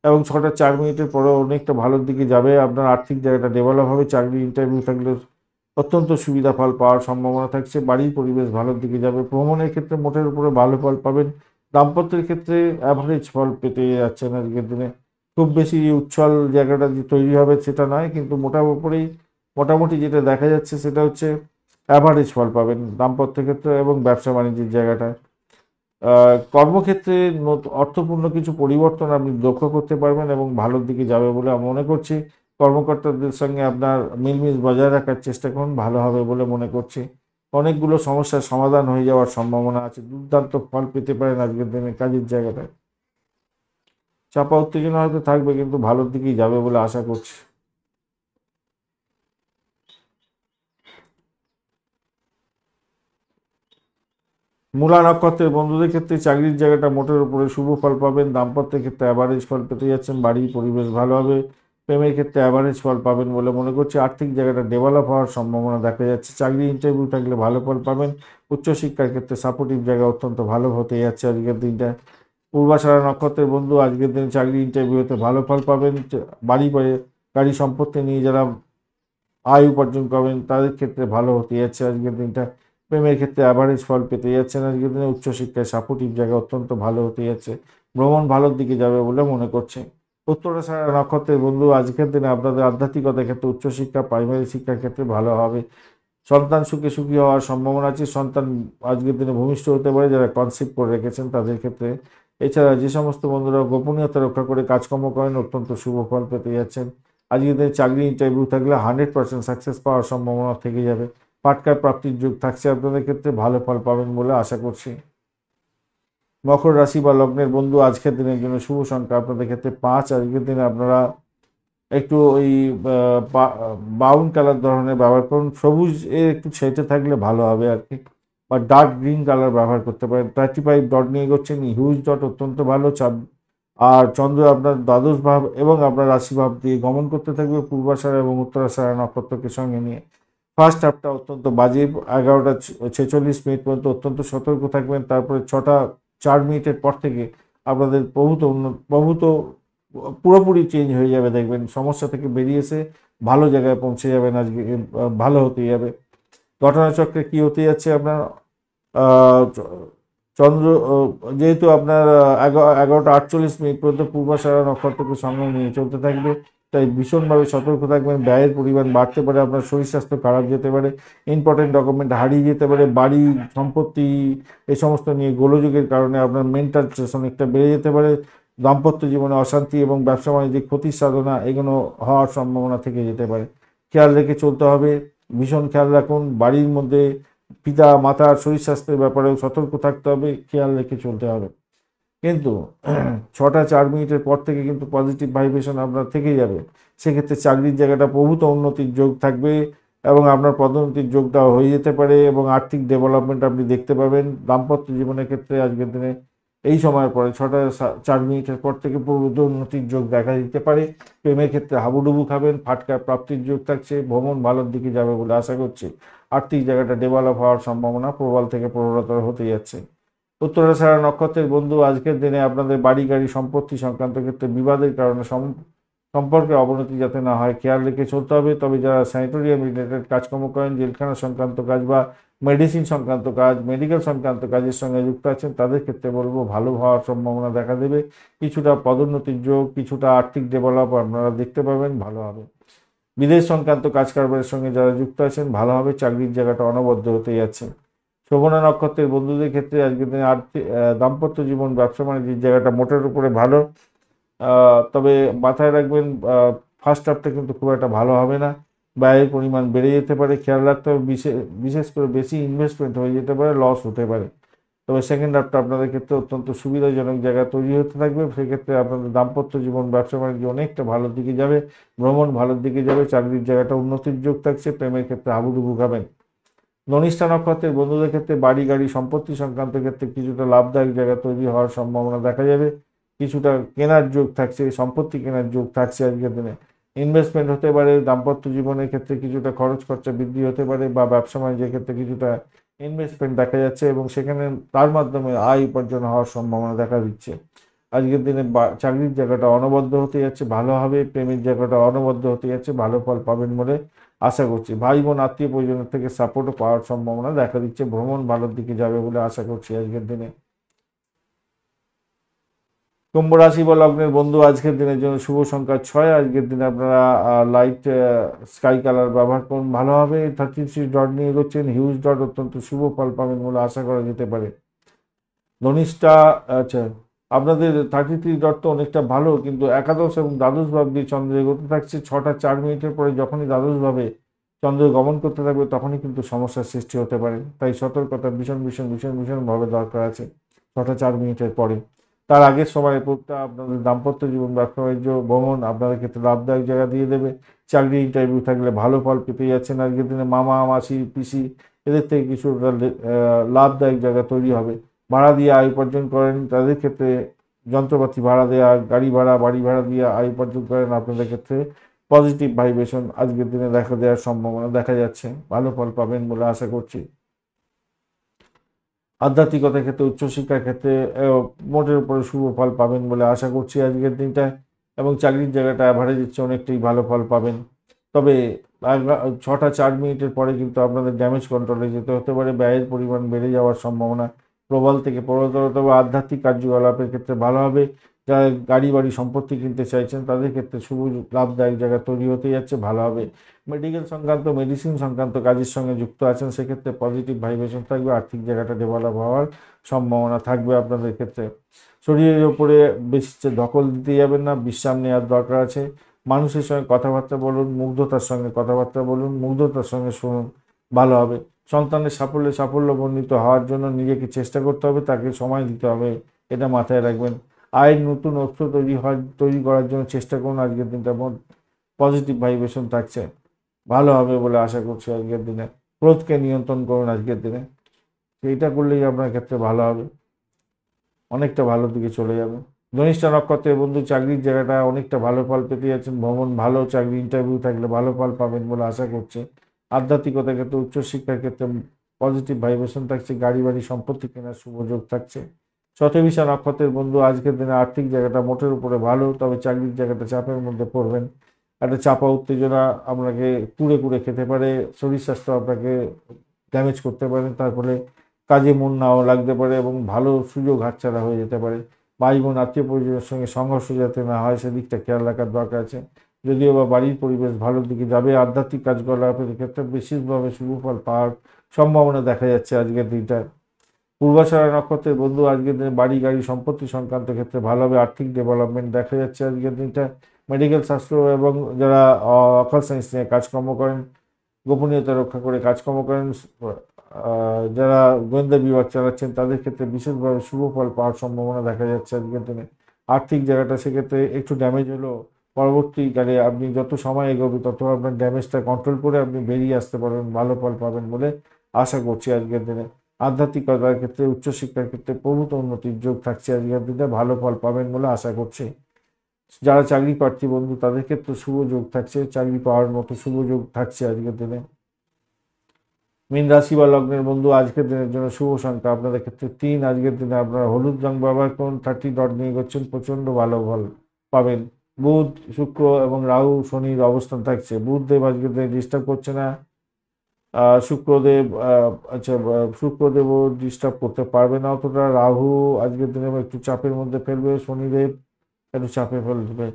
এবং 6টা 4 মিনিটের পরে অনেকটা ভালোর দিকে যাবে, আপনার আর্থিক জায়গাটা ডেভেলপ হবে। চাকরি ইন্টারভিউ থাকলে অত্যন্ত সুবিধা ফল পাওয়ার সম্ভাবনা থাকছে। বাড়ির পরিবেশ ভালোর দিকে যাবে। ভ্রমণের ক্ষেত্রে মোটের উপরে ভালো ফল পাবেন। দাম্পত্যের ক্ষেত্রে অ্যাভারেজ ফল পেতে যাচ্ছেন আজকের দিনে। খুব বেশি উচ্ছল জায়গাটা যে তৈরি হবে সেটা নয়, কিন্তু মোটামুটি যেটা দেখা যাচ্ছে সেটা হচ্ছে অ্যাভারেজ ফল পাবেন দাম্পত্য ক্ষেত্রে এবং ব্যবসা বাণিজ্যের জায়গাটায়। কর্মক্ষেত্রে অর্থপূর্ণ কিছু পরিবর্তন আপনি লক্ষ্য করতে পারবেন এবং ভালোর দিকে যাবে বলে আমি মনে করছি। কর্মকর্তাদের সঙ্গে আপনার মিলমিশ বজায় রাখার চেষ্টা করুন, ভালো হবে বলে মনে করছি। অনেকগুলো সমস্যার সমাধান হয়ে যাওয়ার সম্ভাবনা আছে। দুর্দান্ত ফল পেতে পারেন আজকের দিনে কাজের জায়গাটায়। চাপা উত্তেজনা হয়তো থাকবে, কিন্তু ভালোর দিকেই যাবে বলে আশা করছি। মূলা নক্ষত্রের বন্ধুদের ক্ষেত্রে চাকরির জায়গাটা মোটের উপরে শুভ ফল পাবেন। দাম্পত্যের ক্ষেত্রে অ্যাভারেজ ফল পেতে যাচ্ছেন, বাড়ির পরিবেশ ভালো হবে। প্রেমের ক্ষেত্রে অ্যাভারেজ ফল পাবেন বলে মনে করছি। আর্থিক জায়গাটা ডেভেলপ হওয়ার সম্ভাবনা দেখা যাচ্ছে। চাকরি ইন্টারভিউ থাকলে ভালো ফল পাবেন। উচ্চশিক্ষার ক্ষেত্রে সাপোর্টিভ জায়গা অত্যন্ত ভালো হতে যাচ্ছে আজকের দিনটা। পূর্বাষাঢ়া নক্ষত্রের বন্ধু, আজকের দিনে চাকরি ইন্টারভিউতে ভালো ফল পাবেন। গাড়ি সম্পত্তি নিয়ে যারা আয় উপার্জন করবেন তাদের ক্ষেত্রে ভালো হতে যাচ্ছে আজকের দিনটা। প্রেমের ক্ষেত্রে অ্যাভারেজ ফল পেতে যাচ্ছেন আজকের দিনে। উচ্চশিক্ষায় সাপোর্টিভ জায়গা অত্যন্ত ভালো হতে যাচ্ছে। ভ্রমণ ভালোর দিকে যাবে বলে মনে করছে। উত্তরাষাঢ়া নক্ষত্রের বন্ধু, আজকের দিনে আপনাদের আধ্যাত্মিকতার ক্ষেত্রে, উচ্চশিক্ষা প্রাইমারি শিক্ষার ক্ষেত্রে ভালো হবে। সন্তান সুখী হওয়ার সম্ভাবনা আছে। সন্তান আজকের দিনে ভূমিষ্ঠ হতে পারে যারা কনসিভ করে রেখেছেন তাদের ক্ষেত্রে। এছাড়া যে সমস্ত বন্ধুরা গোপনীয়তা রক্ষা করে কাজকর্ম করেন অত্যন্ত শুভ ফল পেতে যাচ্ছেন। আজকের দিনে চাকরি ইন্টারভিউ থাকলে 100% সাকসেস পাওয়ার সম্ভাবনা থেকে যাবে। পাটকার প্রাপ্তির যোগ থাকছে আপনাদের ক্ষেত্রে, ভালো ফল পাবেন বলে আশা করছি। মকর রাশি বা লগ্নের বন্ধু, আজকের দিনের জন্য শুভ সংখ্যা আপনাদের ক্ষেত্রে 5। আজকের দিনে আপনারা একটু ওই ব্রাউন কালার ধরনের ব্যবহার করুন। সবুজ এর একটু ছেটে থাকলে ভালো হবে আর কি, বা ডার্ক গ্রিন কালার ব্যবহার করতে পারেন। 35 ডট নিয়ে এগোচ্ছেন, হিউজ ডট অত্যন্ত ভালো। আর চন্দ্র আপনার দ্বাদশ ভাব এবং আপনার রাশি ভাব দিয়ে গমন করতে থাকবে পূর্বাষাঢ়া এবং উত্তরাষাঢ়া নক্ষত্রকে সঙ্গে নিয়ে। ফার্স্ট হাফটা অত্যন্ত বাজে। 11টা 46 মিনিট পর্যন্ত অত্যন্ত সতর্ক থাকবেন। তারপরে 6টা 4 মিনিটের পর থেকে আপনাদের প্রভূত পুরোপুরি চেঞ্জ হয়ে যাবে, দেখবেন সমস্যা থেকে বেরিয়ে এসে ভালো জায়গায় পৌঁছে যাবেন। আজকে ভালো হতে যাবে। ঘটনাচক্রে কি হতে যাচ্ছে আপনার চন্দ্র যেহেতু আপনার 11টা 48 মিনিট পর্যন্ত পূর্বাষাঢ়া নক্ষত্রকে সঙ্গে নিয়ে চলতে থাকবে, তাই ভীষণভাবে সতর্ক থাকবেন। ব্যয়ের পরিমাণ বাড়তে পারে, আপনার শরীর স্বাস্থ্য খারাপ যেতে পারে, ইম্পর্টেন্ট ডকুমেন্ট হারিয়ে যেতে পারে, বাড়ি সম্পত্তি এই সমস্ত নিয়ে গোলযোগের কারণে আপনার মেন্টাল স্ট্রেস অনেকটা বেড়ে যেতে পারে। দাম্পত্য জীবনে অশান্তি এবং ব্যবসা বাণিজ্যিক ক্ষতির সাধনা এগুলো হওয়ার সম্ভাবনা থেকে যেতে পারে। খেয়াল রেখে চলতে হবে, ভীষণ খেয়াল রাখুন। বাড়ির মধ্যে পিতা মাতার শরীর স্বাস্থ্যের ব্যাপারেও সতর্ক থাকতে হবে, খেয়াল রেখে চলতে হবে। কিন্তু 6টা 4 মিনিটের পর থেকে কিন্তু পজিটিভ ভাইব্রেশন আপনার থেকে যাবে। সেক্ষেত্রে চাকরির জায়গাটা প্রভূত উন্নতির যোগ থাকবে এবং আপনার পদোন্নতির যোগটাও হয়ে যেতে পারে এবং আর্থিক ডেভেলপমেন্ট আপনি দেখতে পাবেন। দাম্পত্য জীবনের ক্ষেত্রে আজকের দিনে এই সময়ের পরে 6টা 4 মিনিটের পর থেকে প্রভূত উন্নতির যোগ দেখা দিতে পারে। প্রেমের ক্ষেত্রে হাবুডুবু খাবেন, ফাটকা প্রাপ্তির যোগ থাকছে, ভ্রমণ ভালোর দিকে যাবে বলে আশা করছি। আর্থিক জায়গাটা ডেভেলপ হওয়ার সম্ভাবনা প্রবল থেকে প্রবলতর হতে যাচ্ছে। উত্তরাষাঢ়া নক্ষত্রের বন্ধু আজকের দিনে আপনাদের বাড়ি গাড়ি সম্পত্তি সংক্রান্ত ক্ষেত্রে বিবাদের কারণে সম্পর্কের অবনতি যাতে না হয় খেয়াল রেখে চলতে হবে। তবে যারা স্যানিটোরিয়াম রিলেটেড কাজকর্ম করেন, জেলখানা সংক্রান্ত কাজ বা মেডিসিন সংক্রান্ত কাজ, মেডিকেল সংক্রান্ত কাজের সঙ্গে যুক্ত আছেন, তাদের ক্ষেত্রে বলবো ভালো হওয়ার সম্ভাবনা দেখা দেবে। কিছুটা পদোন্নতির যোগ, কিছুটা আর্থিক ডেভেলপ আপনারা দেখতে পাবেন, ভালো হবে। বিদেশ সংক্রান্ত কাজ কারবারের সঙ্গে যারা যুক্ত আছেন, ভালো হবে। চাকরির জায়গাটা অনবদ্য হতে যাচ্ছে। শোভনা নক্ষত্রের বন্ধুদের ক্ষেত্রে আজকের দিনে দাম্পত্য জীবন, ব্যবসা বাণিজ্যের জায়গাটা মোটের উপরে ভালো। তবে মাথায় রাখবেন, ফার্স্ট হাফটা কিন্তু খুব একটা ভালো হবে না, ব্যয়ের পরিমাণ বেড়ে যেতে পারে, খেয়াল রাখতে হবে। বিশেষ করে বেশি ইনভেস্টমেন্ট হয়ে যেতে পারে, লস হতে পারে। তবে সেকেন্ড হাফটা আপনাদের ক্ষেত্রে অত্যন্ত সুবিধাজনক জায়গা তৈরি হতে থাকবে। সেক্ষেত্রে আপনাদের দাম্পত্য জীবন, ব্যবসা বাণিজ্য অনেকটা ভালোর দিকে যাবে, ভ্রমণ ভালোর দিকে যাবে, চাকরির জায়গাটা উন্নতির যোগ থাকছে, প্রেমের ক্ষেত্রে হাবুডুবু খাবেন। ধনিষ্ঠা নক্ষত্রের বন্ধুদের ক্ষেত্রে বাড়ি গাড়ি সম্পত্তি সংক্রান্ত ক্ষেত্রে কিছুটা লাভদায়ক জায়গা তৈরি হওয়ার সম্ভাবনা দেখা যাবে। কিছুটা কেনার যোগ থাকছে, সম্পত্তি কেনার যোগ থাকছে আজকের দিনে। ইনভেস্টমেন্ট হতে পারে, দাম্পত্য জীবনের ক্ষেত্রে কিছুটা খরচ খরচা বৃদ্ধি হতে পারে, বা ব্যবসা বাণিজ্যের ক্ষেত্রে কিছুটা ইনভেস্টমেন্ট দেখা যাচ্ছে এবং সেখানে তার মাধ্যমে আয় উপার্জন হওয়ার সম্ভাবনা দেখা দিচ্ছে। আজকের দিনে চাকরির জায়গাটা অনবদ্য হতে যাচ্ছে, ভালো হবে। প্রেমের জায়গাটা অনবদ্য হতে যাচ্ছে, ভালো ফল পাবেন বলে আশা করছি। ভাই বোন আত্মীয় পরিজনের থেকে সাপোর্টও পাওয়ার সম্ভাবনা দেখা দিচ্ছে, ভ্রমণ ভালোর দিকে যাবে বলে আশা করছি আজকের দিনে। কুম্ভ রাশি বা লগ্নের বন্ধু আজকের দিনের জন্য শুভ সংখ্যা 6। আজকের দিনে আপনারা লাইট স্কাই কালার ব্যবহার করুন, ভালো হবে। 33 ডট নিয়ে এগোচ্ছেন, হিউজ ডট অত্যন্ত শুভ ফল পাবেন বলে আশা করা যেতে পারে। ধনিষ্ঠা, আচ্ছা, আপনাদের 33 ডট তো অনেকটা ভালো, কিন্তু একাদশ এবং দ্বাদশ ভাব দিয়ে চন্দ্র এগোতে থাকছে। 6টা 4 মিনিটের পরে যখনই দ্বাদশ ভাবে চন্দ্র গমন করতে থাকবে, তখনই কিন্তু সমস্যার সৃষ্টি হতে পারে। তাই সতর্কতা ভীষণ ভীষণ ভীষণ ভীষণভাবে দরকার আছে 6টা 4 মিনিটের পরে। তার আগের সময় পূর্বটা আপনাদের দাম্পত্য জীবন, ব্যবসা বাণিজ্য, ভ্রমণ আপনাদের ক্ষেত্রে লাভদায়ক জায়গা দিয়ে দেবে। চাকরি ইন্টারভিউ থাকলে ভালো ফল পেতে যাচ্ছেন আজকের দিনে। মামা মাসি পিসি এদের থেকে কিছু লাভদায়ক জায়গা তৈরি হবে। ভাড়া দিয়ে আয় উপার্জন করেন, তাদের ক্ষেত্রে যন্ত্রপাতি ভাড়া দেওয়া, গাড়ি ভাড়া, বাড়ি ভাড়া দিয়ে আয় উপার্জন করেন, আপনাদের ক্ষেত্রে পজিটিভ ভাইব্রেশন আজকের দিনে দেখা দেওয়ার সম্ভাবনা দেখা যাচ্ছে, ভালো ফল পাবেন বলে আশা করছি। আধ্যাত্মিকতার ক্ষেত্রে, উচ্চশিক্ষার ক্ষেত্রে মোটের উপরে শুভ ফল পাবেন বলে আশা করছি আজকের দিনটায়। এবং চাকরির জায়গাটা অ্যাভারেজ দিচ্ছে, অনেকটাই ভালো ফল পাবেন। তবে 6টা 4 মিনিটের পরে কিন্তু আপনাদের ড্যামেজ কন্ট্রোলে যেতে হতে পারে, ব্যয়ের পরিমাণ বেড়ে যাওয়ার সম্ভাবনা প্রবল থেকে প্রবলতর। তবে আধ্যাত্মিক কার্যকলাপের ক্ষেত্রে ভালো হবে। যারা গাড়ি বাড়ি সম্পত্তি কিনতে চাইছেন, তাদের ক্ষেত্রে শুভ লাভদায়ক জায়গা তৈরি হতে যাচ্ছে, ভালো হবে। মেডিকেল সংক্রান্ত, মেডিসিন সংক্রান্ত কাজের সঙ্গে যুক্ত আছেন, সেক্ষেত্রে পজিটিভ ভাইব্রেশন থাকবে, আর্থিক জায়গাটা ডেভেলপ হওয়ার সম্ভাবনা থাকবে আপনাদের ক্ষেত্রে। শরীরের ওপরে বেশি ধকল দিতে যাবেন না, বিশ্রাম নেওয়ার দরকার আছে। মানুষের সঙ্গে কথাবার্তা বলুন, মুগ্ধতার সঙ্গে কথাবার্তা বলুন, মুগ্ধতার সঙ্গে শুনুন, ভালো হবে। সন্তানের সাফল্যমণ্ডিত হওয়ার জন্য নিজেকে চেষ্টা করতে হবে, তাকে সময় দিতে হবে, এটা মাথায় রাখবেন। আয়ের নতুন অস্ত্র তৈরি করার জন্য চেষ্টা করুন, আজকের দিনটা পজিটিভ ভাইব্রেশন থাকছে, ভালো হবে বলে আশা করছি আজকের দিনে। ক্রোধকে নিয়ন্ত্রণ করুন আজকের দিনে, এইটা করলেই আপনার ক্ষেত্রে ভালো হবে, অনেকটা ভালো দিকে চলে যাবে। ধনিষ্ঠা নক্ষত্রের বন্ধু চাকরির জায়গাটা অনেকটা ভালো ফল পেতে যাচ্ছেন, ভ্রমণ ভালো, চাকরি ইন্টারভিউ থাকলে ভালো ফল পাবেন বলে আশা করছে। আধ্যাত্মিকতার ক্ষেত্রে, উচ্চশিক্ষার ক্ষেত্রে পজিটিভ ভাইব্রেশন থাকছে, গাড়ি বাড়ি সম্পত্তি কেনার শুভযোগ থাকছে। শতভিষা নক্ষত্রের বন্ধু আজকের দিনে আর্থিক জায়গাটা মোটের উপরে ভালো, তবে চাকরির জায়গাটা চাপের মধ্যে পড়বেন। একটা চাপা উত্তেজনা আপনাকে কুড়ে কুড়ে খেতে পারে, শরীর স্বাস্থ্য আপনাকে ড্যামেজ করতে পারে, তার ফলে কাজে মন নাও লাগতে পারে এবং ভালো সুযোগ হাতছাড়া হয়ে যেতে পারে। ভাই বোন আত্মীয় পরিজনের সঙ্গে সংঘর্ষ যাতে না হয়, সেদিকটা খেয়াল রাখার দরকার আছে। যদিও বা বাড়ির পরিবেশ ভালোর দিকে যাবে, আধ্যাত্মিক কাজকলাপের ক্ষেত্রে বিশেষভাবে শুভ ফল পাওয়ার সম্ভাবনা দেখা যাচ্ছে আজকের দিনটায়। পূর্বাষাঢ়া নক্ষত্রের বন্ধু আজকের দিনে বাড়ি গাড়ি সম্পত্তি সংক্রান্ত ক্ষেত্রে ভালোভাবে আর্থিক ডেভেলপমেন্ট দেখা যাচ্ছে আজকের দিনটা। মেডিকেল শাস্ত্র এবং যারা অকাল সায়েন্স নিয়ে কাজকর্ম করেন, গোপনীয়তা রক্ষা করে কাজকর্ম করেন, যারা গোয়েন্দা বিভাগ চালাচ্ছেন তাদের ক্ষেত্রে বিশেষভাবে শুভ ফল পাওয়ার সম্ভাবনা দেখা যাচ্ছে আজকের দিনে। আর্থিক জায়গাটা সেক্ষেত্রে একটু ড্যামেজ হলো, পরবর্তীকালে আপনি যত সময় এগোবে তত আপনার ড্যামেজটা কন্ট্রোল করে আপনি বেরিয়ে আসতে পারবেন, ভালো ফল পাবেন বলে আশা করছি আজকের দিনে। আধ্যাত্মিকতার ক্ষেত্রে, উচ্চশিক্ষার ক্ষেত্রে প্রভূত উন্নতির যোগ থাকছে আজকের দিনে, ভালো ফল পাবেন বলে আশা করছি। যারা চাকরি প্রার্থী বন্ধু তাদের ক্ষেত্রে শুভ যোগ থাকছে, চাকরি পাওয়ার মতো শুভ যোগ থাকছে আজকের দিনে। মীন রাশি বা লগ্নের বন্ধু আজকের দিনের জন্য শুভ সংখ্যা আপনাদের ক্ষেত্রে 3। আজকের দিনে আপনারা হলুদ রং ব্যবহার করুন, 30 ডট নিয়ে করছেন, প্রচন্ড ভালো ফল পাবেন। বুধ, শুক্র এবং রাহু শনির অবস্থান থাকছে। বুধদেব আজকের দিনে ডিস্টার্ব করছে না। শুক্রদেব শুক্রদেবও ডিস্টার্ব করতে পারবে না অতটা। রাহু আজকের দিনে একটু চাপের মধ্যে ফেলবে, শনিদেব একটু চাপে ফেলবে।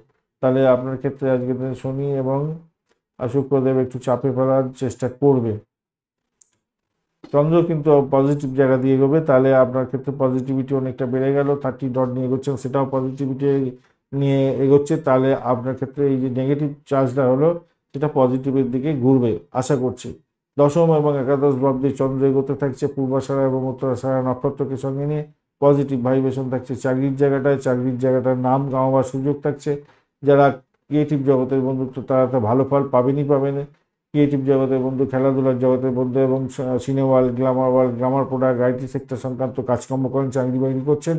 তাহলে আপনার ক্ষেত্রে আজকের দিনে শনি এবং শুক্রদেব একটু চাপে ফেলার চেষ্টা করবে। চন্দ্র কিন্তু পজিটিভ জায়গা দিয়ে এগোবে, তাহলে আপনার ক্ষেত্রে পজিটিভিটি অনেকটা বেড়ে গেল। 30 ডট নিয়ে এগোচ্ছেন, সেটাও পজিটিভিটি নিয়ে এগোচ্ছে, তাহলে আপনার ক্ষেত্রে এই যে নেগেটিভ চার্জটা হলো সেটা পজিটিভের দিকে ঘুরবে আশা করছি। দশম এবং একাদশ ভাবতে চন্দ্র এগোতে থাকছে পূর্বাষাঢ়া এবং উত্তরাষাঢ়া নক্ষত্রকে সঙ্গে নিয়ে, পজিটিভ ভাইব্রেশন থাকছে চাকরির জায়গাটায় নাম কামাবার সুযোগ থাকছে। যারা ক্রিয়েটিভ জগতের বন্ধুত্ব তারা তো ভালো ফল পাবেনই পাবেন। ক্রিয়েটিভ জগতের বন্ধু, খেলাধুলার জগতের বন্ধু এবং cinema world, Glamour world, grammar product, IT sector সংক্রান্ত কাজকর্ম করেন, চাকরি বাকরি করছেন,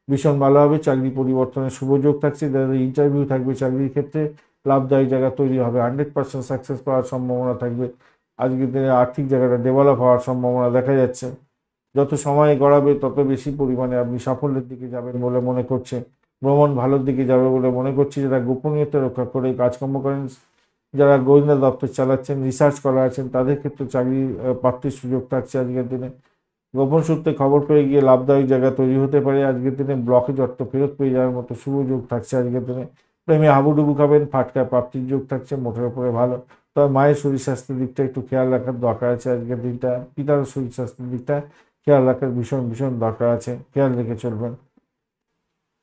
ভীষণ ভালো হবে। চাকরি পরিবর্তনের শুভ যোগ থাকছে। যাদের ইন্টারভিউ থাকবে চাকরির ক্ষেত্রে লাভদায়ী জায়গা তৈরি হবে, 100% সাকসেস পাওয়ার সম্ভাবনা থাকবে। আজকের দিনে আর্থিক জায়গাটা ডেভেলপ হওয়ার সম্ভাবনা দেখা যাচ্ছে। যত সময় গড়াবে তত বেশি পরিমাণে আপনি সাফল্যের দিকে যাবেন বলে মনে করছে। ভ্রমণ ভালোর দিকে যাবে বলে মনে করছি। যারা গোপনীয়তা রক্ষা করে কাজকর্ম করেন, যারা গোয়েন্দা দপ্তর চালাচ্ছেন, রিসার্চ করা আছেন, তাদের ক্ষেত্রে চাকরি প্রাপ্তির সুযোগ থাকছে আজকের দিনে। গোপন সূত্রে খবর পেয়ে গিয়ে লাভদায়ক জায়গা তৈরি হতে পারে আজকের দিনে। ব্লকেজ অর্থ ফেরত পেয়ে যাওয়ার মতো শুভ যোগ থাকছে আজকের দিনে। প্রেমে হাবুডুবু খাবেন, ফাটকায় প্রাপ্তির যোগ থাকছে, মোটের উপরে ভালো। তবে মায়ের শরীর স্বাস্থ্যের দিকটা একটু খেয়াল রাখার দরকার আছে আজকের দিনটা। পিতার শরীর স্বাস্থ্যের দিকটা খেয়াল রাখার ভীষণ ভীষণ দরকার আছে, খেয়াল রেখে চলবেন।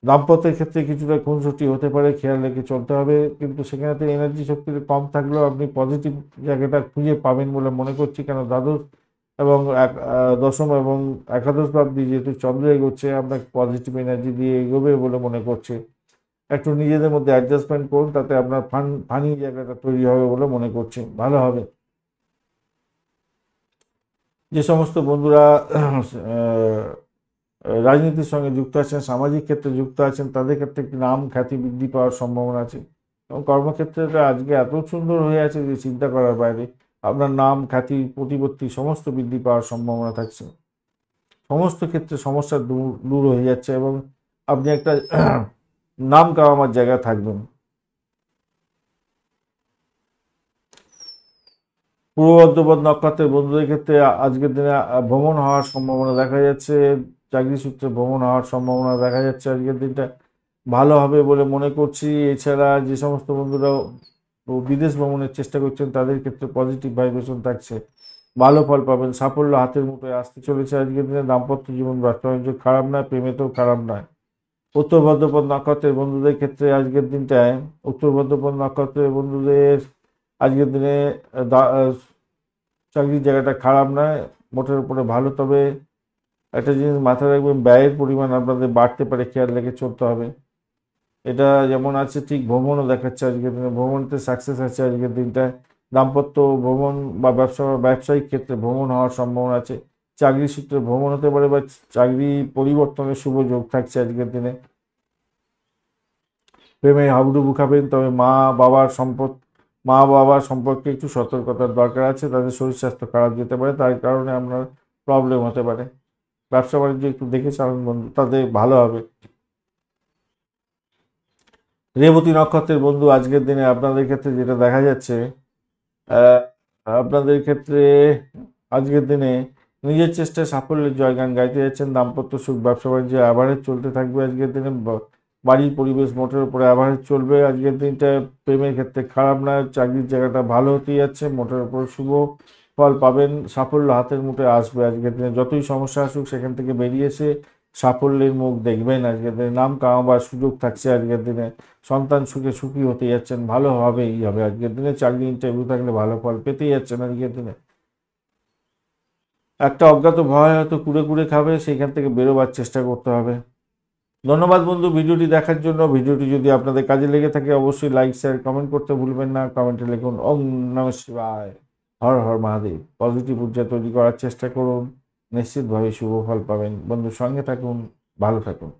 দাম্পত্যের ক্ষেত্রে কিছুটা খুনসুটি হতে পারে, খেয়াল রেখে চলতে হবে, কিন্তু সেখানে তো এনার্জি শক্তিটা কম থাকলেও আপনি পজিটিভ জায়গাটা খুঁজে পাবেন বলে মনে করছি। কেন দ্বাদশ এবং দশম এবং একাদশ ভাবটি যেহেতু চন্দ্র এগোচ্ছে, আপনাকে পজিটিভ এনার্জি দিয়ে এগোবে বলে মনে করছে। একটু নিজেদের মধ্যে অ্যাডজাস্টমেন্ট করুন, তাতে আপনার ফানি জায়গাটা তৈরি হবে বলে মনে করছি, ভালো হবে। যে সমস্ত বন্ধুরা রাজনীতির সঙ্গে যুক্ত আছেন, সামাজিক ক্ষেত্রে যুক্ত আছেন, তাদের ক্ষেত্রে একটি নাম খ্যাতি বৃদ্ধি পাওয়ার সম্ভাবনা আছে। এবং কর্মক্ষেত্রটা আজকে এত সুন্দর হয়ে আছে যে চিন্তা করার বাইরে। আপনার নাম খ্যাতি প্রতিপত্তি সমস্ত বৃদ্ধি পাওয়ার সম্ভাবনা থাকছে। সমস্ত ক্ষেত্রে সমস্যা দূর দূর হয়ে যাচ্ছে এবং আপনি একটা নাম কামাবার জায়গায় থাকবেন। পূর্ব বর্ধমান নক্ষত্রের বন্ধুদের ক্ষেত্রে আজকের দিনে ভ্রমণ হওয়ার সম্ভাবনা দেখা যাচ্ছে। চাকরি সূত্রে ভ্রমণ হওয়ার সম্ভাবনা দেখা যাচ্ছে আজকের দিনটা, ভালো হবে বলে মনে করছি। এছাড়া যে সমস্ত বন্ধুরা বিদেশ ভ্রমণের চেষ্টা করছেন তাদের ক্ষেত্রে পজিটিভ ভাইব্রেশন থাকছে, ভালো ফল পাবেন। সাফল্য হাতের মুঠোয় আসতে চলেছে আজকের দিনে। দাম্পত্য জীবন ব্যবসা বাণিজ্য খারাপ নয়, প্রেমেতেও খারাপ নয়। উত্তর ভদ্রপদ নক্ষত্রের বন্ধুদের ক্ষেত্রে আজকের দিনটায়, উত্তর ভদ্রপদ নক্ষত্রের বন্ধুদের আজকের দিনে চাকরির জায়গাটা খারাপ নয়, মোটের উপরে ভালো। তবে একটা জিনিস মাথায় রাখবেন, ব্যয়ের পরিমাণ আপনাদের বাড়তে পারে, খেয়াল রেখে চলতে হবে। এটা যেমন আছে ঠিক ভ্রমণও দেখাচ্ছে আজকের দিনে, ভ্রমণতে সাকসেস আছে আজকের দিনটায়। দাম্পত্য ভ্রমণ বা ব্যবসায়িক ক্ষেত্রে ভ্রমণ হওয়ার সম্ভাবনা আছে। চাকরি সূত্রে ভ্রমণ হতে পারে বা চাকরি পরিবর্তনের শুভ যোগ থাকছে আজকের দিনে। প্রেমে হাবুডুবু খাবেন, তবে মা বাবার সম্পর্কে একটু সতর্কতার দরকার আছে। তাদের শরীর স্বাস্থ্য খারাপ যেতে পারে, তার কারণে আপনার প্রবলেম হতে পারে। ব্যবসা বাণিজ্য একটু দেখে চালান বন্ধু, তাতে ভালো হবে। রেবতী নক্ষত্রের বন্ধু আজকের দিনে আপনাদের ক্ষেত্রে যেটা দেখা যাচ্ছে, আহ, আপনাদের ক্ষেত্রে আজকের দিনে নিজের চেষ্টায় সাফল্যের জয়গান গাইতে যাচ্ছেন। দাম্পত্য সুখ, ব্যবসা বাণিজ্য অ্যাভারেজ চলতে থাকবে আজকের দিনে। বাড়ির পরিবেশ মোটের উপরে অ্যাভারেজ চলবে আজকের দিনটা। প্রেমের ক্ষেত্রে খারাপ নয়, চাকরির জায়গাটা ভালো হতে যাচ্ছে, মোটের উপর শুভ ফল পাবেন। সাফল্য হাতের মুঠে আসবে আজকের দিনে। যতই সমস্যা আসুক সেখান থেকে বেরিয়ে এসে সাফল্যের মুখ দেখবেন আজকের দিনে। নাম কামাবার সুযোগ থাকছে আজকের দিনে। সন্তান সুখে সুখী হতে যাচ্ছেন, ভালো হবেই হবে আজকের দিনে। চাকরি ইন্টারভিউ থাকলে ভালো ফল পেতেই যাচ্ছেন আজকের দিনে। একটা অজ্ঞাত ভয় হয়তো কুড়ে কুড়ে খাবে, সেইখান থেকে বেরোবার চেষ্টা করতে হবে। ধন্যবাদ বন্ধু ভিডিওটি দেখার জন্য। ভিডিওটি যদি আপনাদের কাজে লেগে থাকে অবশ্যই লাইক শেয়ার কমেন্ট করতে ভুলবেন না। কমেন্টে লিখুন ওম নমঃ শিবায়, হর হর মহাদেব। পজিটিভ ঊর্জা তৈরি করার চেষ্টা করুন, নিশ্চিতভাবে শুভ ফল পাবেন। বন্ধু সঙ্গে থাকুন, ভালো থাকুন।